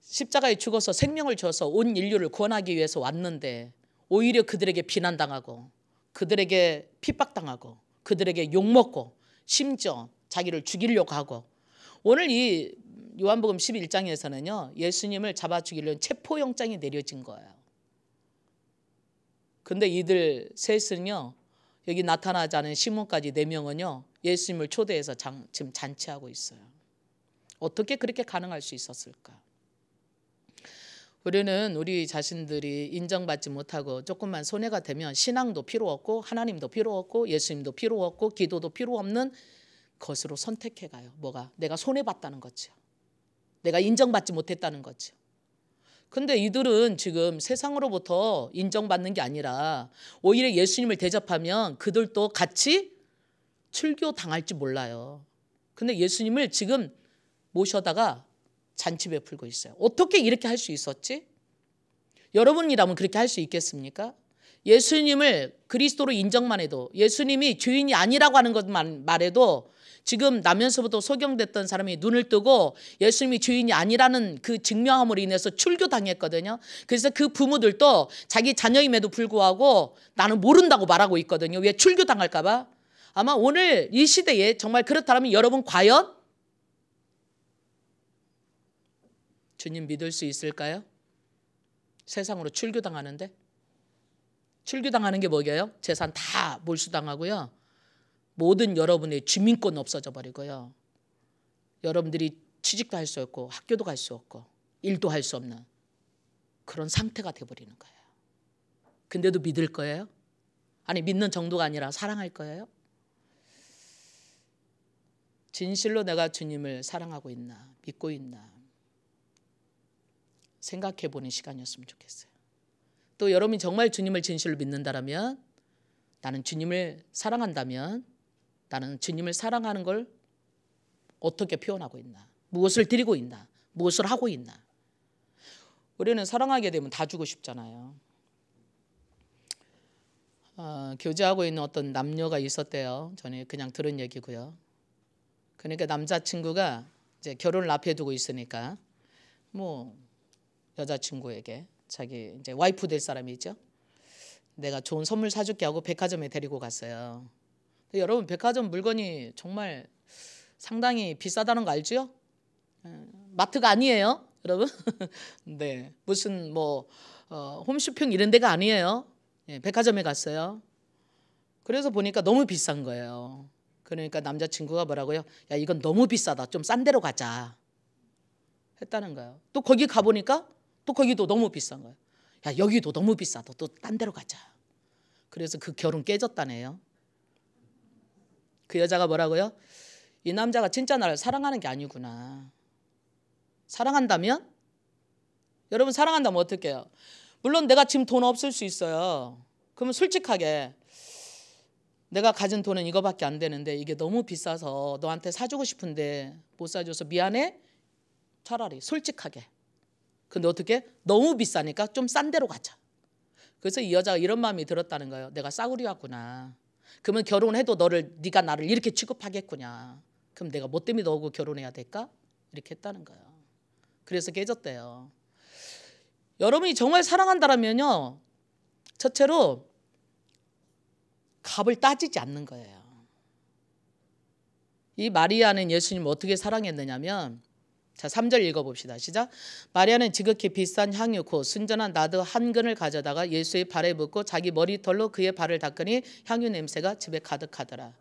십자가에 죽어서 생명을 줘서 온 인류를 구원하기 위해서 왔는데 오히려 그들에게 비난당하고 그들에게 핍박당하고 그들에게 욕먹고 심지어 자기를 죽이려고 하고, 오늘 이 요한복음 11장에서는요 예수님을 잡아 죽이려는 체포영장이 내려진 거예요. 근데 이들 셋은요, 여기 나타나지 않은 시몬까지 4명은요 예수님을 초대해서 지금 잔치하고 있어요. 어떻게 그렇게 가능할 수 있었을까? 우리는 우리 자신들이 인정받지 못하고 조금만 손해가 되면 신앙도 필요 없고 하나님도 필요 없고 예수님도 필요 없고 기도도 필요 없는 것으로 선택해 가요. 뭐가? 내가 손해봤다는 거죠. 내가 인정받지 못했다는 거죠. 근데 이들은 지금 세상으로부터 인정받는 게 아니라 오히려 예수님을 대접하면 그들도 같이 출교당할지 몰라요. 근데 예수님을 지금 모셔다가 잔치 베풀고 있어요. 어떻게 이렇게 할 수 있었지? 여러분이라면 그렇게 할 수 있겠습니까? 예수님을 그리스도로 인정만 해도, 예수님이 주인이 아니라고 하는 것만 말해도 지금 나면서부터 소경됐던 사람이 눈을 뜨고 예수님이 주인이 아니라는 그 증명함으로 인해서 출교당했거든요. 그래서 그 부모들도 자기 자녀임에도 불구하고 나는 모른다고 말하고 있거든요. 왜? 출교당할까 봐. 아마 오늘 이 시대에 정말 그렇다면 여러분 과연 주님 믿을 수 있을까요? 세상으로 출교당하는데? 출교당하는 게 뭐게요? 재산 다 몰수당하고요. 모든 여러분의 주민권 없어져 버리고요. 여러분들이 취직도 할 수 없고 학교도 갈 수 없고 일도 할 수 없는 그런 상태가 돼버리는 거예요. 근데도 믿을 거예요? 아니 믿는 정도가 아니라 사랑할 거예요? 진실로 내가 주님을 사랑하고 있나 믿고 있나 생각해 보는 시간이었으면 좋겠어요. 또 여러분이 정말 주님을 진실로 믿는다라면, 나는 주님을 사랑한다면 나는 주님을 사랑하는 걸 어떻게 표현하고 있나, 무엇을 드리고 있나, 무엇을 하고 있나. 우리는 사랑하게 되면 다 주고 싶잖아요. 교제하고 있는 어떤 남녀가 있었대요. 전에 그냥 들은 얘기고요. 그러니까 남자친구가 이제 결혼을 앞에 두고 있으니까 뭐 여자친구에게 자기 이제 와이프 될 사람이 있죠. 내가 좋은 선물 사줄게 하고 백화점에 데리고 갔어요. 여러분 백화점 물건이 정말 상당히 비싸다는 거 알죠? 마트가 아니에요, 여러분. 네, 무슨 뭐 홈쇼핑 이런 데가 아니에요. 백화점에 갔어요. 그래서 보니까 너무 비싼 거예요. 그러니까 남자친구가 뭐라고요? 야, 이건 너무 비싸다. 좀 싼 데로 가자. 했다는 거예요. 또 거기 가보니까 또 거기도 너무 비싼 거예요. 야, 여기도 너무 비싸다. 또 딴 데로 가자. 그래서 그 결혼 깨졌다네요. 그 여자가 뭐라고요? 이 남자가 진짜 나를 사랑하는 게 아니구나. 사랑한다면? 여러분 사랑한다면 어떻게 해요? 물론 내가 지금 돈 없을 수 있어요. 그러면 솔직하게 내가 가진 돈은 이거밖에 안 되는데 이게 너무 비싸서 너한테 사주고 싶은데 못 사줘서 미안해? 차라리 솔직하게. 근데 어떻게? 너무 비싸니까 좀 싼 데로 가자. 그래서 이 여자가 이런 마음이 들었다는 거예요. 내가 싸구려 왔구나. 그러면 결혼해도 네가 나를 이렇게 취급하겠구나. 그럼 내가 뭐 때문에 너하고 결혼해야 될까? 이렇게 했다는 거예요. 그래서 깨졌대요. 여러분이 정말 사랑한다면요, 첫째로 값을 따지지 않는 거예요. 이 마리아는 예수님을 어떻게 사랑했느냐면, 자 3절 읽어봅시다. 시작. 마리아는 지극히 비싼 향유 곧 순전한 나드 한 근을 가져다가 예수의 발에 붓고 자기 머리털로 그의 발을 닦으니 향유 냄새가 집에 가득하더라.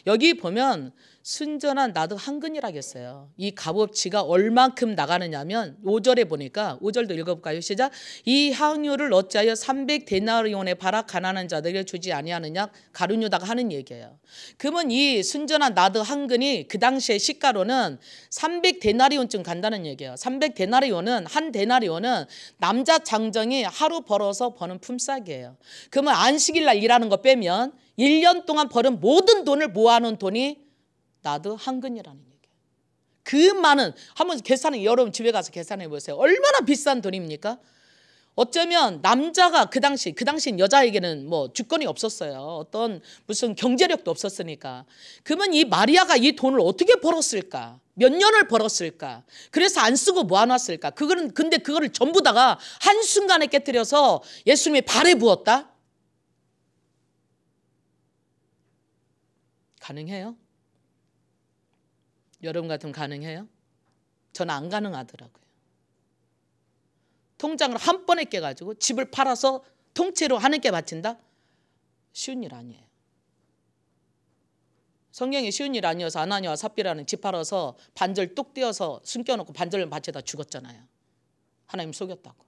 여기 보면 순전한 나드 한 근이라고 했어요. 이 값어치가 얼만큼 나가느냐면 5절에 보니까, 5절도 읽어볼까요? 시작. 이 향유를 어찌하여 300데나리온에 팔아 가난한 자들에게 주지 아니하느냐, 가룟유다가 하는 얘기예요. 그러면 이 순전한 나드 한 근이 그 당시의 시가로는 300데나리온쯤 간다는 얘기예요. 300데나리온은, 한 데나리온은 남자 장정이 하루 벌어서 버는 품삯이에요. 그러면 안식일 날 일하는 거 빼면 1년 동안 벌은 모든 돈을 모아놓은 돈이 나드 한 근이라는 얘기예요. 그 많은, 한번 계산해, 여러분 집에 가서 계산해 보세요. 얼마나 비싼 돈입니까? 어쩌면 남자가 그 당시 여자에게는 뭐 주권이 없었어요. 어떤 무슨 경제력도 없었으니까. 그러면 이 마리아가 이 돈을 어떻게 벌었을까? 몇 년을 벌었을까? 그래서 안 쓰고 모아놨을까? 근데 그거를 전부 다가 한순간에 깨뜨려서 예수님의 발에 부었다? 가능해요? 여러분 같으면 가능해요? 저는 안 가능하더라고요. 통장을 한 번에 깨가지고 집을 팔아서 통째로 하나님께 바친다? 쉬운 일 아니에요. 성경에 쉬운 일 아니어서 아나니와 삽비라는 집 팔아서 반절 뚝 떼어서 숨겨놓고 반절을 밭에다 죽었잖아요. 하나님 속였다고.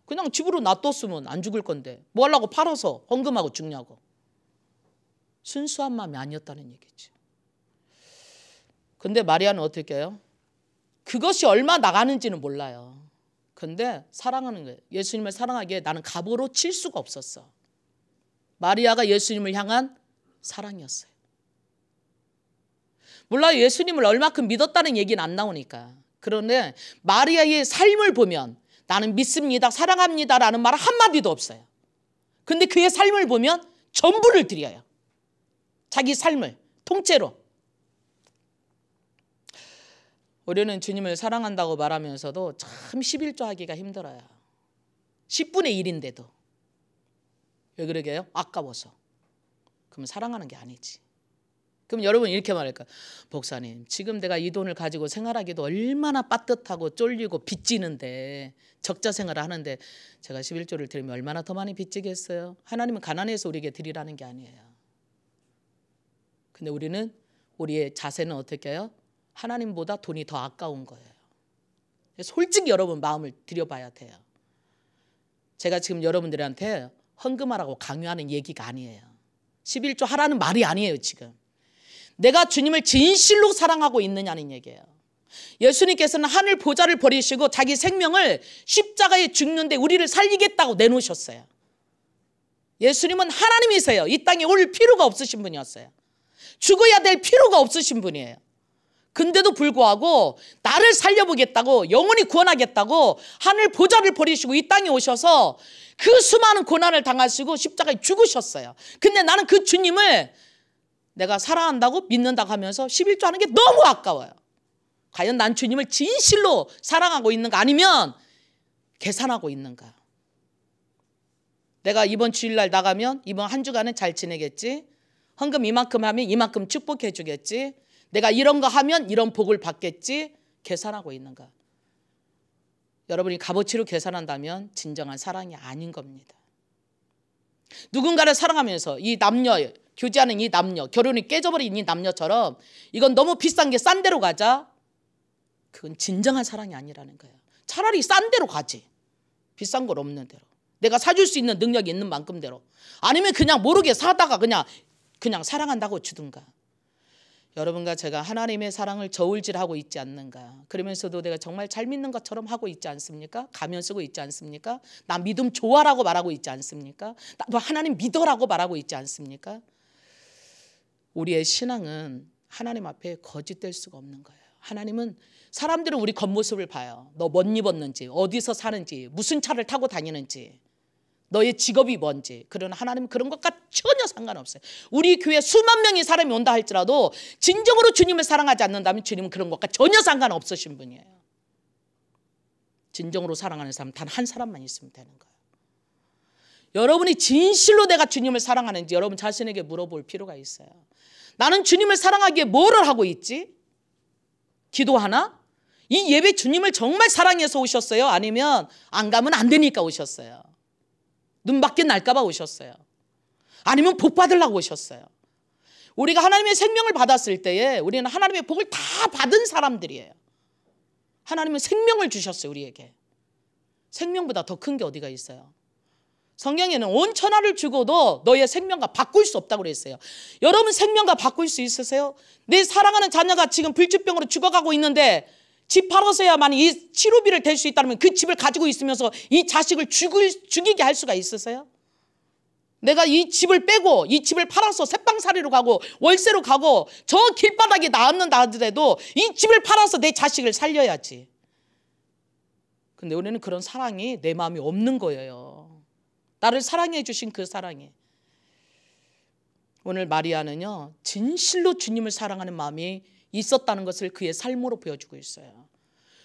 그냥 집으로 놔뒀으면 안 죽을 건데 뭐 하려고 팔아서 헌금하고 죽냐고. 순수한 마음이 아니었다는 얘기죠. 근데 마리아는 어떻게 해요? 그것이 얼마 나가는지는 몰라요. 근데 사랑하는 거예요. 예수님을 사랑하기에 나는 값으로 칠 수가 없었어. 마리아가 예수님을 향한 사랑이었어요. 몰라요. 예수님을 얼마큼 믿었다는 얘기는 안 나오니까. 그런데 마리아의 삶을 보면 나는 믿습니다, 사랑합니다 라는 말 한마디도 없어요. 근데 그의 삶을 보면 전부를 드려요. 자기 삶을 통째로. 우리는 주님을 사랑한다고 말하면서도 참 11조 하기가 힘들어요. 10분의 1인데도. 왜 그러게요? 아까워서. 그럼 사랑하는 게 아니지. 그럼 여러분 이렇게 말할까? 목사님, 지금 내가 이 돈을 가지고 생활하기도 얼마나 빠듯하고 쫄리고 빚지는데, 적자 생활을 하는데 제가 11조를 드리면 얼마나 더 많이 빚지겠어요? 하나님은 가난해서 우리에게 드리라는 게 아니에요. 근데 우리는 우리의 자세는 어떻게 해요? 하나님보다 돈이 더 아까운 거예요. 솔직히 여러분 마음을 들여봐야 돼요. 제가 지금 여러분들한테 헌금하라고 강요하는 얘기가 아니에요. 11조 하라는 말이 아니에요. 지금 내가 주님을 진실로 사랑하고 있느냐는 얘기예요. 예수님께서는 하늘 보좌를 버리시고 자기 생명을 십자가에 죽는데 우리를 살리겠다고 내놓으셨어요. 예수님은 하나님이세요. 이 땅에 올 필요가 없으신 분이었어요. 죽어야 될 필요가 없으신 분이에요. 근데도 불구하고 나를 살려보겠다고, 영원히 구원하겠다고 하늘 보좌를 버리시고 이 땅에 오셔서 그 수많은 고난을 당하시고 십자가에 죽으셨어요. 근데 나는 그 주님을 내가 사랑한다고 믿는다고 하면서 11조 하는 게 너무 아까워요. 과연 난 주님을 진실로 사랑하고 있는가, 아니면 계산하고 있는가. 내가 이번 주일날 나가면 이번 한 주간은 잘 지내겠지, 헌금 이만큼 하면 이만큼 축복해 주겠지, 내가 이런 거 하면 이런 복을 받겠지, 계산하고 있는가. 여러분이 값어치로 계산한다면 진정한 사랑이 아닌 겁니다. 누군가를 사랑하면서 이 남녀, 교제하는 이 남녀, 결혼이 깨져버린 이 남녀처럼 이건 너무 비싼 게 싼 데로 가자, 그건 진정한 사랑이 아니라는 거예요. 차라리 싼 데로 가지, 비싼 걸 없는 데로, 내가 사줄 수 있는 능력이 있는 만큼대로. 아니면 그냥 모르게 사다가 그냥 사랑한다고 주든가. 여러분과 제가 하나님의 사랑을 저울질하고 있지 않는가. 그러면서도 내가 정말 잘 믿는 것처럼 하고 있지 않습니까? 가면 쓰고 있지 않습니까? 나 믿음 좋아라고 말하고 있지 않습니까? 나도 하나님 믿어라고 말하고 있지 않습니까? 우리의 신앙은 하나님 앞에 거짓될 수가 없는 거예요. 하나님은, 사람들은 우리 겉모습을 봐요. 너 뭐 입었는지, 어디서 사는지, 무슨 차를 타고 다니는지, 너의 직업이 뭔지. 그러나 하나님은 그런 것과 전혀 상관없어요. 우리 교회에 수만 명의 사람이 온다 할지라도 진정으로 주님을 사랑하지 않는다면 주님은 그런 것과 전혀 상관없으신 분이에요. 진정으로 사랑하는 사람 단 한 사람만 있으면 되는 거예요. 여러분이 진실로 내가 주님을 사랑하는지 여러분 자신에게 물어볼 필요가 있어요. 나는 주님을 사랑하기에 뭐를 하고 있지? 기도하나? 이 예배 주님을 정말 사랑해서 오셨어요? 아니면 안 가면 안 되니까 오셨어요? 눈밖에 날까 봐 오셨어요? 아니면 복 받으려고 오셨어요? 우리가 하나님의 생명을 받았을 때에 우리는 하나님의 복을 다 받은 사람들이에요. 하나님은 생명을 주셨어요. 우리에게 생명보다 더 큰 게 어디가 있어요? 성경에는 온 천하를 주고도 너의 생명과 바꿀 수 없다고 그랬어요. 여러분 생명과 바꿀 수 있으세요? 내 사랑하는 자녀가 지금 불치병으로 죽어가고 있는데 집 팔아서야만 이 치료비를 댈 수 있다면 그 집을 가지고 있으면서 이 자식을 죽이게 할 수가 있으세요? 내가 이 집을 빼고 이 집을 팔아서 새빵살이로 가고 월세로 가고 저 길바닥에 나앉는다 하더라도 이 집을 팔아서 내 자식을 살려야지. 근데 우리는 그런 사랑이 내 마음이 없는 거예요. 나를 사랑해 주신 그 사랑이. 오늘 마리아는요, 진실로 주님을 사랑하는 마음이 있었다는 것을 그의 삶으로 보여주고 있어요.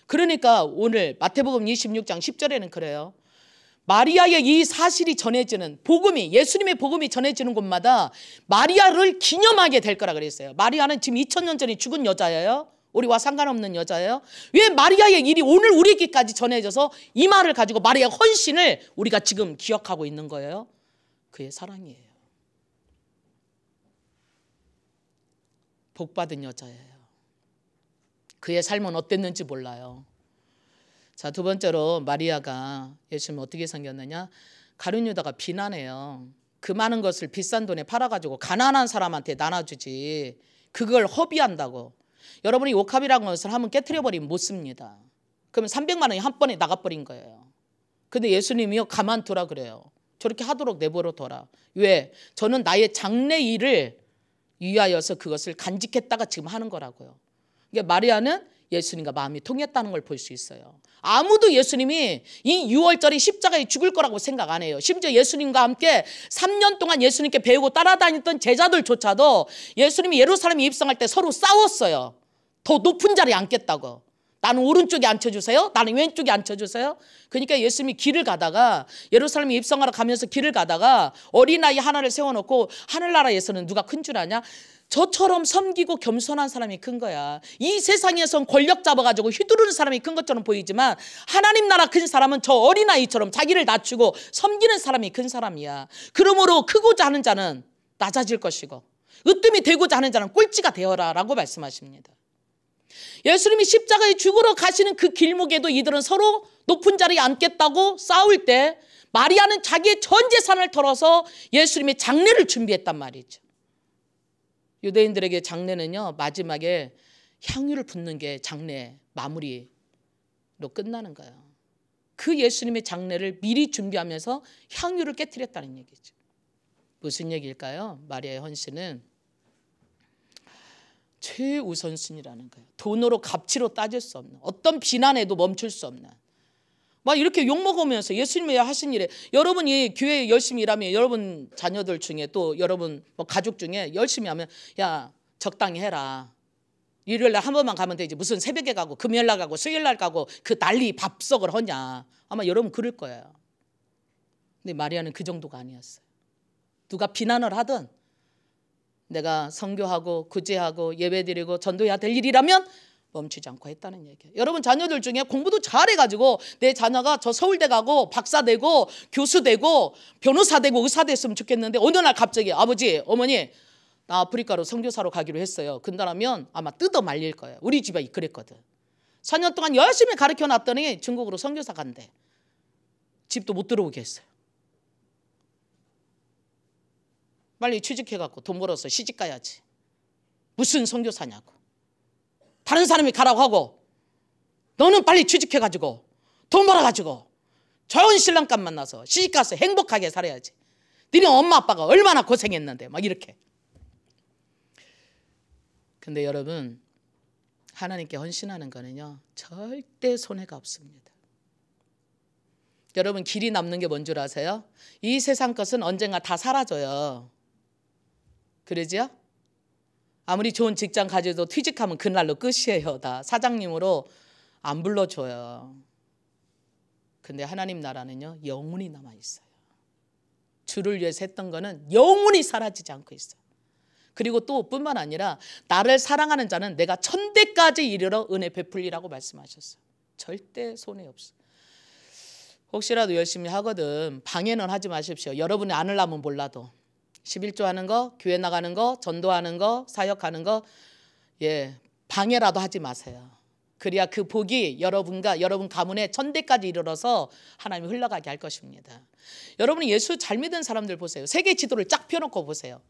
그러니까 오늘 마태복음 26장 10절에는 그래요. 마리아의 이 사실이 전해지는 복음이, 예수님의 복음이 전해지는 곳마다 마리아를 기념하게 될 거라 그랬어요. 마리아는 지금 2000년 전에 죽은 여자예요. 우리와 상관없는 여자예요. 왜 마리아의 일이 오늘 우리에게까지 전해져서 이 말을 가지고 마리아의 헌신을 우리가 지금 기억하고 있는 거예요? 그의 사랑이에요. 복받은 여자예요. 그의 삶은 어땠는지 몰라요. 자, 두 번째로 마리아가 예수님 어떻게 생겼느냐? 가룟 유다가 비난해요. 그 많은 것을 비싼 돈에 팔아가지고 가난한 사람한테 나눠주지 그걸 허비한다고. 여러분이 옥합이라는 것을 한번 깨트려버리면 못 씁니다. 그러면 300만 원이 한 번에 나가버린 거예요. 근데 예수님이요 가만두라 그래요. 저렇게 하도록 내버려 둬라. 왜? 저는 나의 장래 일을 위하여서 그것을 간직했다가 지금 하는 거라고요. 그러니까 마리아는 예수님과 마음이 통했다는 걸 볼 수 있어요. 아무도 예수님이 이 6월절에 십자가에 죽을 거라고 생각 안 해요. 심지어 예수님과 함께 3년 동안 예수님께 배우고 따라다녔던 제자들조차도 예수님이 예루살렘에 입성할 때 서로 싸웠어요. 더 높은 자리에 앉겠다고. 나는 오른쪽에 앉혀주세요. 나는 왼쪽에 앉혀주세요. 그러니까 예수님이 길을 가다가 예루살렘에 입성하러 가면서 길을 가다가 어린아이 하나를 세워놓고 하늘나라에서는 누가 큰 줄 아냐? 저처럼 섬기고 겸손한 사람이 큰 거야. 이 세상에선 권력 잡아가지고 휘두르는 사람이 큰 것처럼 보이지만 하나님 나라 큰 사람은 저 어린아이처럼 자기를 낮추고 섬기는 사람이 큰 사람이야. 그러므로 크고자 하는 자는 낮아질 것이고 으뜸이 되고자 하는 자는 꼴찌가 되어라 라고 말씀하십니다. 예수님이 십자가에 죽으러 가시는 그 길목에도 이들은 서로 높은 자리에 앉겠다고 싸울 때 마리아는 자기의 전 재산을 털어서 예수님의 장례를 준비했단 말이죠. 유대인들에게 장례는요 마지막에 향유를 붓는 게 장례 마무리로 끝나는 거예요. 그 예수님의 장례를 미리 준비하면서 향유를 깨뜨렸다는 얘기죠. 무슨 얘기일까요? 마리아의 헌신은 최우선순위라는 거예요. 돈으로 값치로 따질 수 없는, 어떤 비난에도 멈출 수 없는, 막 이렇게 욕먹으면서 예수님이 하신 일에 여러분이 교회에 열심히 일하면 여러분 자녀들 중에 또 여러분 뭐 가족 중에 열심히 하면 야 적당히 해라. 일요일날 한 번만 가면 되지 무슨 새벽에 가고 금요일날 가고 수요일날 가고 그 난리 밥석을 하냐. 아마 여러분 그럴 거예요. 근데 마리아는 그 정도가 아니었어요. 누가 비난을 하든 내가 선교하고 구제하고 예배드리고 전도해야 될 일이라면 멈추지 않고 했다는 얘기예요. 여러분 자녀들 중에 공부도 잘해가지고 내 자녀가 저 서울대 가고 박사 되고 교수 되고 변호사 되고 의사 됐으면 좋겠는데 어느 날 갑자기 아버지 어머니 나 아프리카로 선교사로 가기로 했어요. 그런다면 아마 뜯어 말릴 거예요. 우리 집에 그랬거든. 4년 동안 열심히 가르쳐놨더니 중국으로 선교사 간대. 집도 못 들어오게 했어요. 빨리 취직해갖고 돈 벌어서 시집 가야지. 무슨 선교사냐고. 다른 사람이 가라고 하고 너는 빨리 취직해가지고 돈 벌어가지고 좋은 신랑감 만나서 시집가서 행복하게 살아야지. 너네 엄마 아빠가 얼마나 고생했는데 막 이렇게. 근데 여러분 하나님께 헌신하는 거는요 절대 손해가 없습니다. 여러분 길이 남는 게 뭔 줄 아세요? 이 세상 것은 언젠가 다 사라져요. 그러죠? 아무리 좋은 직장 가져도 퇴직하면 그날로 끝이에요. 다 사장님으로 안 불러줘요. 근데 하나님 나라는요 영원히 남아있어요. 주를 위해서 했던 거는 영원히 사라지지 않고 있어요. 그리고 또 뿐만 아니라 나를 사랑하는 자는 내가 천대까지 이르러 은혜 베풀리라고 말씀하셨어요. 절대 손해 없어요. 혹시라도 열심히 하거든 방해는 하지 마십시오. 여러분이 안 하려면 몰라도 11조 하는 거, 교회 나가는 거, 전도하는 거, 사역하는 거 방해라도 하지 마세요. 그래야 그 복이 여러분과 여러분 가문에 천대까지 이르러서 하나님이 흘러가게 할 것입니다. 여러분이 예수 잘 믿은 사람들 보세요. 세계 지도를 쫙 펴놓고 보세요.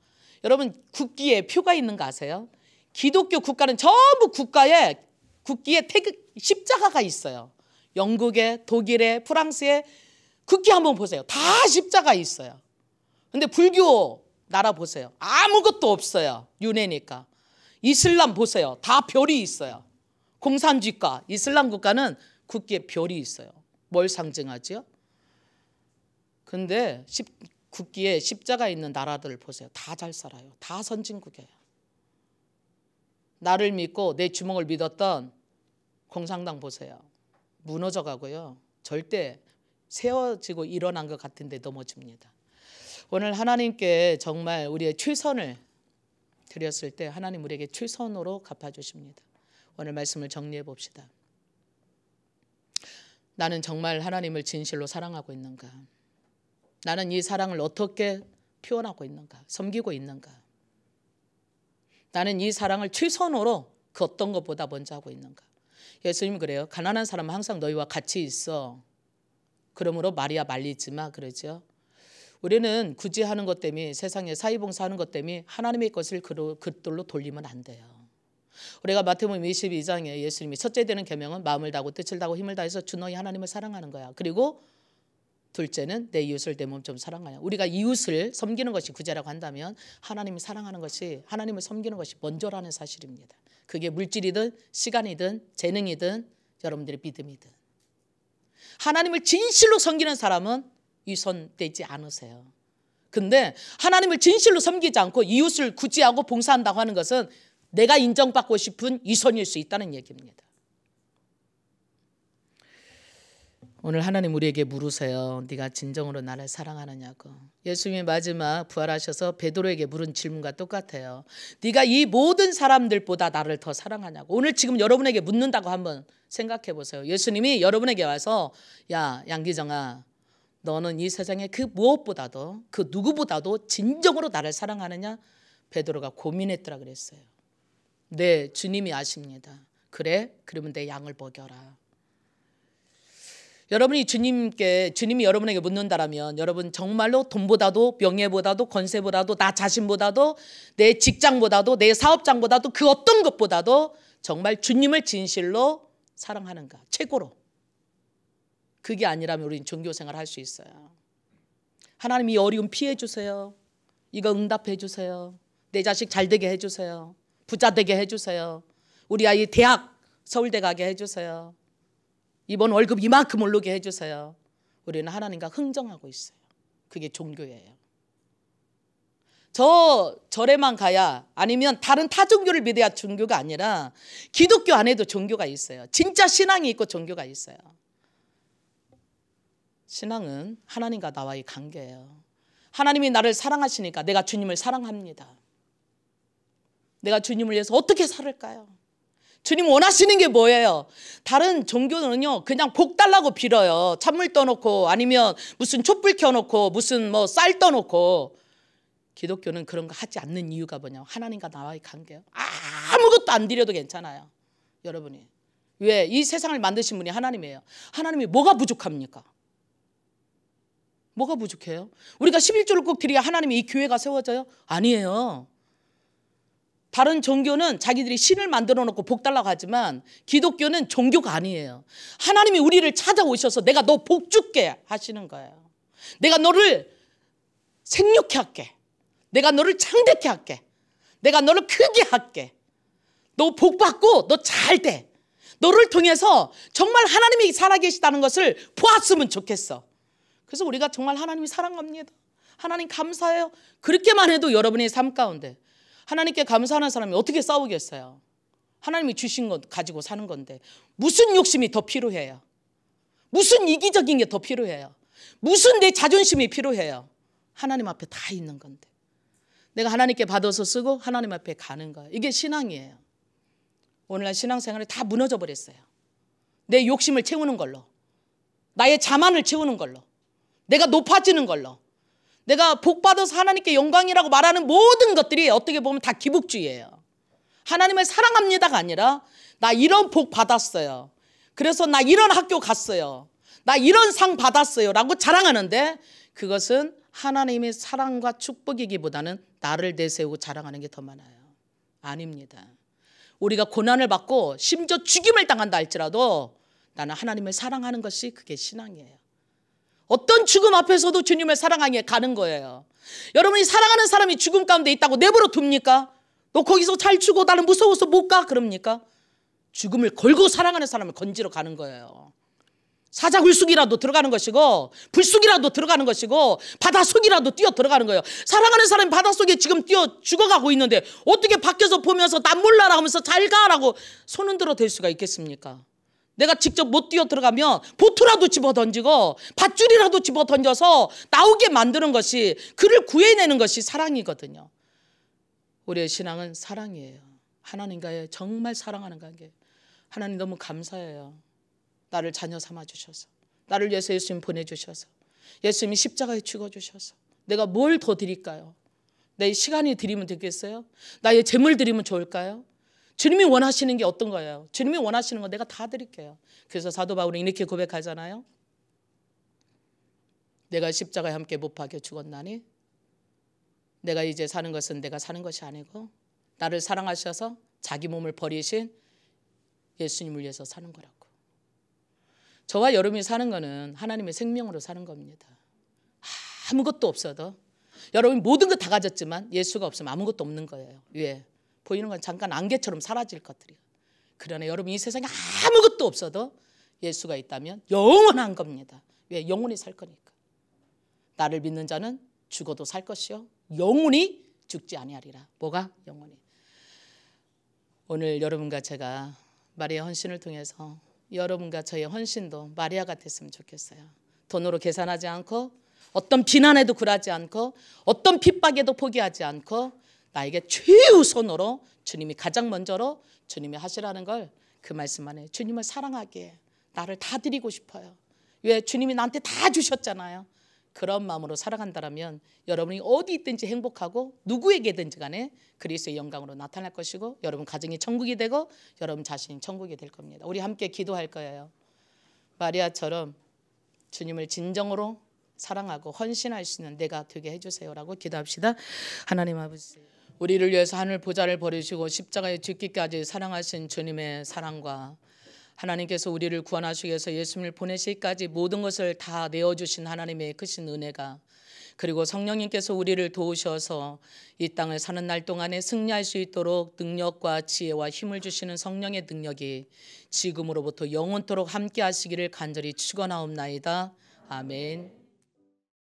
여러분 국기에 표가 있는 거 아세요? 기독교 국가는 전부 국기에 십자가가 있어요. 영국에, 독일에, 프랑스에 국기 한번 보세요. 다 십자가 있어요. 근데 불교 나라 보세요. 아무것도 없어요. 윤회니까. 이슬람 보세요. 다 별이 있어요. 공산주의가 이슬람 국가는 국기에 별이 있어요. 뭘 상징하죠? 근데 국기에 십자가 있는 나라들 보세요. 다 잘 살아요. 다 선진국이에요. 나를 믿고 내 주먹을 믿었던 공산당 보세요. 무너져 가고요. 절대 세워지고 일어난 것 같은데 넘어집니다. 오늘 하나님께 정말 우리의 최선을 드렸을 때 하나님 우리에게 최선으로 갚아주십니다. 오늘 말씀을 정리해 봅시다. 나는 정말 하나님을 진실로 사랑하고 있는가? 나는 이 사랑을 어떻게 표현하고 있는가? 섬기고 있는가? 나는 이 사랑을 최선으로 그 어떤 것보다 먼저 하고 있는가? 예수님이 그래요. 가난한 사람은 항상 너희와 같이 있어. 그러므로 말이야 말리지 마 그러죠. 우리는 굳이 하는 것 때문에 세상에 사회봉사하는 것 때문에 하나님의 것을 그들로 돌리면 안 돼요. 우리가 마태복음 22장에 예수님이 첫째 되는 계명은 마음을 다하고 뜻을 다하고 힘을 다해서 주 너희 하나님을 사랑하는 거야. 그리고 둘째는 내 이웃을 내 몸처럼 사랑하냐. 우리가 이웃을 섬기는 것이 구제라고 한다면 하나님을 사랑하는 것이, 하나님을 섬기는 것이 먼저라는 사실입니다. 그게 물질이든 시간이든 재능이든 여러분들의 믿음이든. 하나님을 진실로 섬기는 사람은 위선되지 않으세요. 근데 하나님을 진실로 섬기지 않고 이웃을 구제하고 봉사한다고 하는 것은 내가 인정받고 싶은 위선일 수 있다는 얘기입니다. 오늘 하나님 우리에게 물으세요. 네가 진정으로 나를 사랑하느냐고. 예수님이 마지막 부활하셔서 베드로에게 물은 질문과 똑같아요. 네가 이 모든 사람들보다 나를 더 사랑하냐고. 오늘 지금 여러분에게 묻는다고 한번 생각해 보세요. 예수님이 여러분에게 와서 야 양기정아, 너는 이 세상에 그 무엇보다도 그 누구보다도 진정으로 나를 사랑하느냐? 베드로가 고민했더라 그랬어요. 네, 주님이 아십니다. 그래? 그러면 내 양을 먹여라. 여러분이 주님이 여러분에게 묻는다라면 여러분 정말로 돈보다도 명예보다도 권세보다도 나 자신보다도 내 직장보다도 내 사업장보다도 그 어떤 것보다도 정말 주님을 진실로 사랑하는가? 최고로. 그게 아니라면 우리는 종교생활 할 수 있어요. 하나님 이 어려움 피해 주세요. 이거 응답해 주세요. 내 자식 잘 되게 해 주세요. 부자 되게 해 주세요. 우리 아이 대학 서울대 가게 해 주세요. 이번 월급 이만큼 오르게 해주세요. 우리는 하나님과 흥정하고 있어요. 그게 종교예요. 저 절에만 가야 아니면 다른 타 종교를 믿어야 종교가 아니라 기독교 안에도 종교가 있어요. 진짜 신앙이 있고 종교가 있어요. 신앙은 하나님과 나와의 관계예요. 하나님이 나를 사랑하시니까 내가 주님을 사랑합니다. 내가 주님을 위해서 어떻게 살을까요? 주님 원하시는 게 뭐예요? 다른 종교는요 그냥 복 달라고 빌어요. 찬물 떠놓고 아니면 무슨 촛불 켜놓고 무슨 뭐 쌀 떠놓고. 기독교는 그런 거 하지 않는 이유가 뭐냐면 하나님과 나와의 관계예요. 아무것도 안 드려도 괜찮아요. 여러분이. 왜? 이 세상을 만드신 분이 하나님이에요. 하나님이 뭐가 부족합니까? 뭐가 부족해요? 우리가 11조를 꼭 드려야 하나님이 이 교회가 세워져요? 아니에요. 다른 종교는 자기들이 신을 만들어 놓고 복 달라고 하지만 기독교는 종교가 아니에요. 하나님이 우리를 찾아오셔서 내가 너 복 줄게 하시는 거예요. 내가 너를 생육케 할게. 내가 너를 창대케 할게. 내가 너를 크게 할게. 너 복 받고 너 잘 돼. 너를 통해서 정말 하나님이 살아계시다는 것을 보았으면 좋겠어. 그래서 우리가 정말 하나님이 사랑합니다. 하나님 감사해요. 그렇게만 해도 여러분의 삶 가운데 하나님께 감사하는 사람이 어떻게 싸우겠어요? 하나님이 주신 것 가지고 사는 건데 무슨 욕심이 더 필요해요? 무슨 이기적인 게 더 필요해요? 무슨 내 자존심이 필요해요? 하나님 앞에 다 있는 건데 내가 하나님께 받아서 쓰고 하나님 앞에 가는 거예요. 이게 신앙이에요. 오늘날 신앙생활이 다 무너져 버렸어요. 내 욕심을 채우는 걸로, 나의 자만을 채우는 걸로, 내가 높아지는 걸로, 내가 복 받아서 하나님께 영광이라고 말하는 모든 것들이 어떻게 보면 다 기복주의예요. 하나님을 사랑합니다가 아니라 나 이런 복 받았어요. 그래서 나 이런 학교 갔어요. 나 이런 상 받았어요 라고 자랑하는데 그것은 하나님의 사랑과 축복이기보다는 나를 내세우고 자랑하는 게 더 많아요. 아닙니다. 우리가 고난을 받고 심지어 죽임을 당한다 할지라도 나는 하나님을 사랑하는 것이 그게 신앙이에요. 어떤 죽음 앞에서도 주님을 사랑하기에 가는 거예요. 여러분이 사랑하는 사람이 죽음 가운데 있다고 내버려 둡니까? 너 거기서 잘 죽어 나는 무서워서 못 가 그럽니까? 죽음을 걸고 사랑하는 사람을 건지러 가는 거예요. 사자굴속이라도 들어가는 것이고 불속이라도 들어가는 것이고 바닷속이라도 뛰어 들어가는 거예요. 사랑하는 사람이 바닷속에 지금 뛰어 죽어가고 있는데 어떻게 밖에서 보면서 난 몰라라 하면서 잘 가라고 손 흔들어 댈 수가 있겠습니까? 내가 직접 못 뛰어 들어가면 보트라도 집어 던지고 밧줄이라도 집어 던져서 나오게 만드는 것이, 그를 구해내는 것이 사랑이거든요. 우리의 신앙은 사랑이에요. 하나님과의 정말 사랑하는 관계. 하나님 너무 감사해요. 나를 자녀 삼아주셔서, 나를 위해서 예수님 보내주셔서, 예수님이 십자가에 죽어주셔서 내가 뭘 더 드릴까요? 내 시간이 드리면 되겠어요? 나의 재물 드리면 좋을까요? 주님이 원하시는 게 어떤 거예요? 주님이 원하시는 거 내가 다 드릴게요. 그래서 사도 바울은 이렇게 고백하잖아요. 내가 십자가에 함께 못 박혀 죽었나니 내가 이제 사는 것은 내가 사는 것이 아니고 나를 사랑하셔서 자기 몸을 버리신 예수님을 위해서 사는 거라고. 저와 여러분이 사는 거는 하나님의 생명으로 사는 겁니다. 아무것도 없어도 여러분 모든 거 다 가졌지만 예수가 없으면 아무것도 없는 거예요. 왜? 보이는 건 잠깐 안개처럼 사라질 것들이에요. 그러나 여러분 이 세상에 아무것도 없어도 예수가 있다면 영원한 겁니다. 왜? 영원히 살 거니까. 나를 믿는 자는 죽어도 살 것이요 영원히 죽지 아니하리라. 뭐가? 영원히. 오늘 여러분과 제가 마리아 헌신을 통해서 여러분과 저의 헌신도 마리아 같았으면 좋겠어요. 돈으로 계산하지 않고 어떤 비난에도 굴하지 않고 어떤 핍박에도 포기하지 않고 나에게 최우선으로 주님이 가장 먼저로 주님이 하시라는 걸 그 말씀 안에 주님을 사랑하기에 나를 다 드리고 싶어요. 왜? 주님이 나한테 다 주셨잖아요. 그런 마음으로 살아간다면 여러분이 어디 있든지 행복하고 누구에게든지 간에 그리스도의 영광으로 나타날 것이고 여러분 가정이 천국이 되고 여러분 자신이 천국이 될 겁니다. 우리 함께 기도할 거예요. 마리아처럼 주님을 진정으로 사랑하고 헌신할 수 있는 내가 되게 해주세요라고 기도합시다. 하나님 아버지, 우리를 위해서 하늘 보좌를 버리시고 십자가에 죽기까지 사랑하신 주님의 사랑과 하나님께서 우리를 구원하시기 위해서 예수님을 보내시기까지 모든 것을 다 내어주신 하나님의 크신 은혜가, 그리고 성령님께서 우리를 도우셔서 이 땅을 사는 날 동안에 승리할 수 있도록 능력과 지혜와 힘을 주시는 성령의 능력이 지금으로부터 영원토록 함께 하시기를 간절히 축원하옵나이다. 아멘.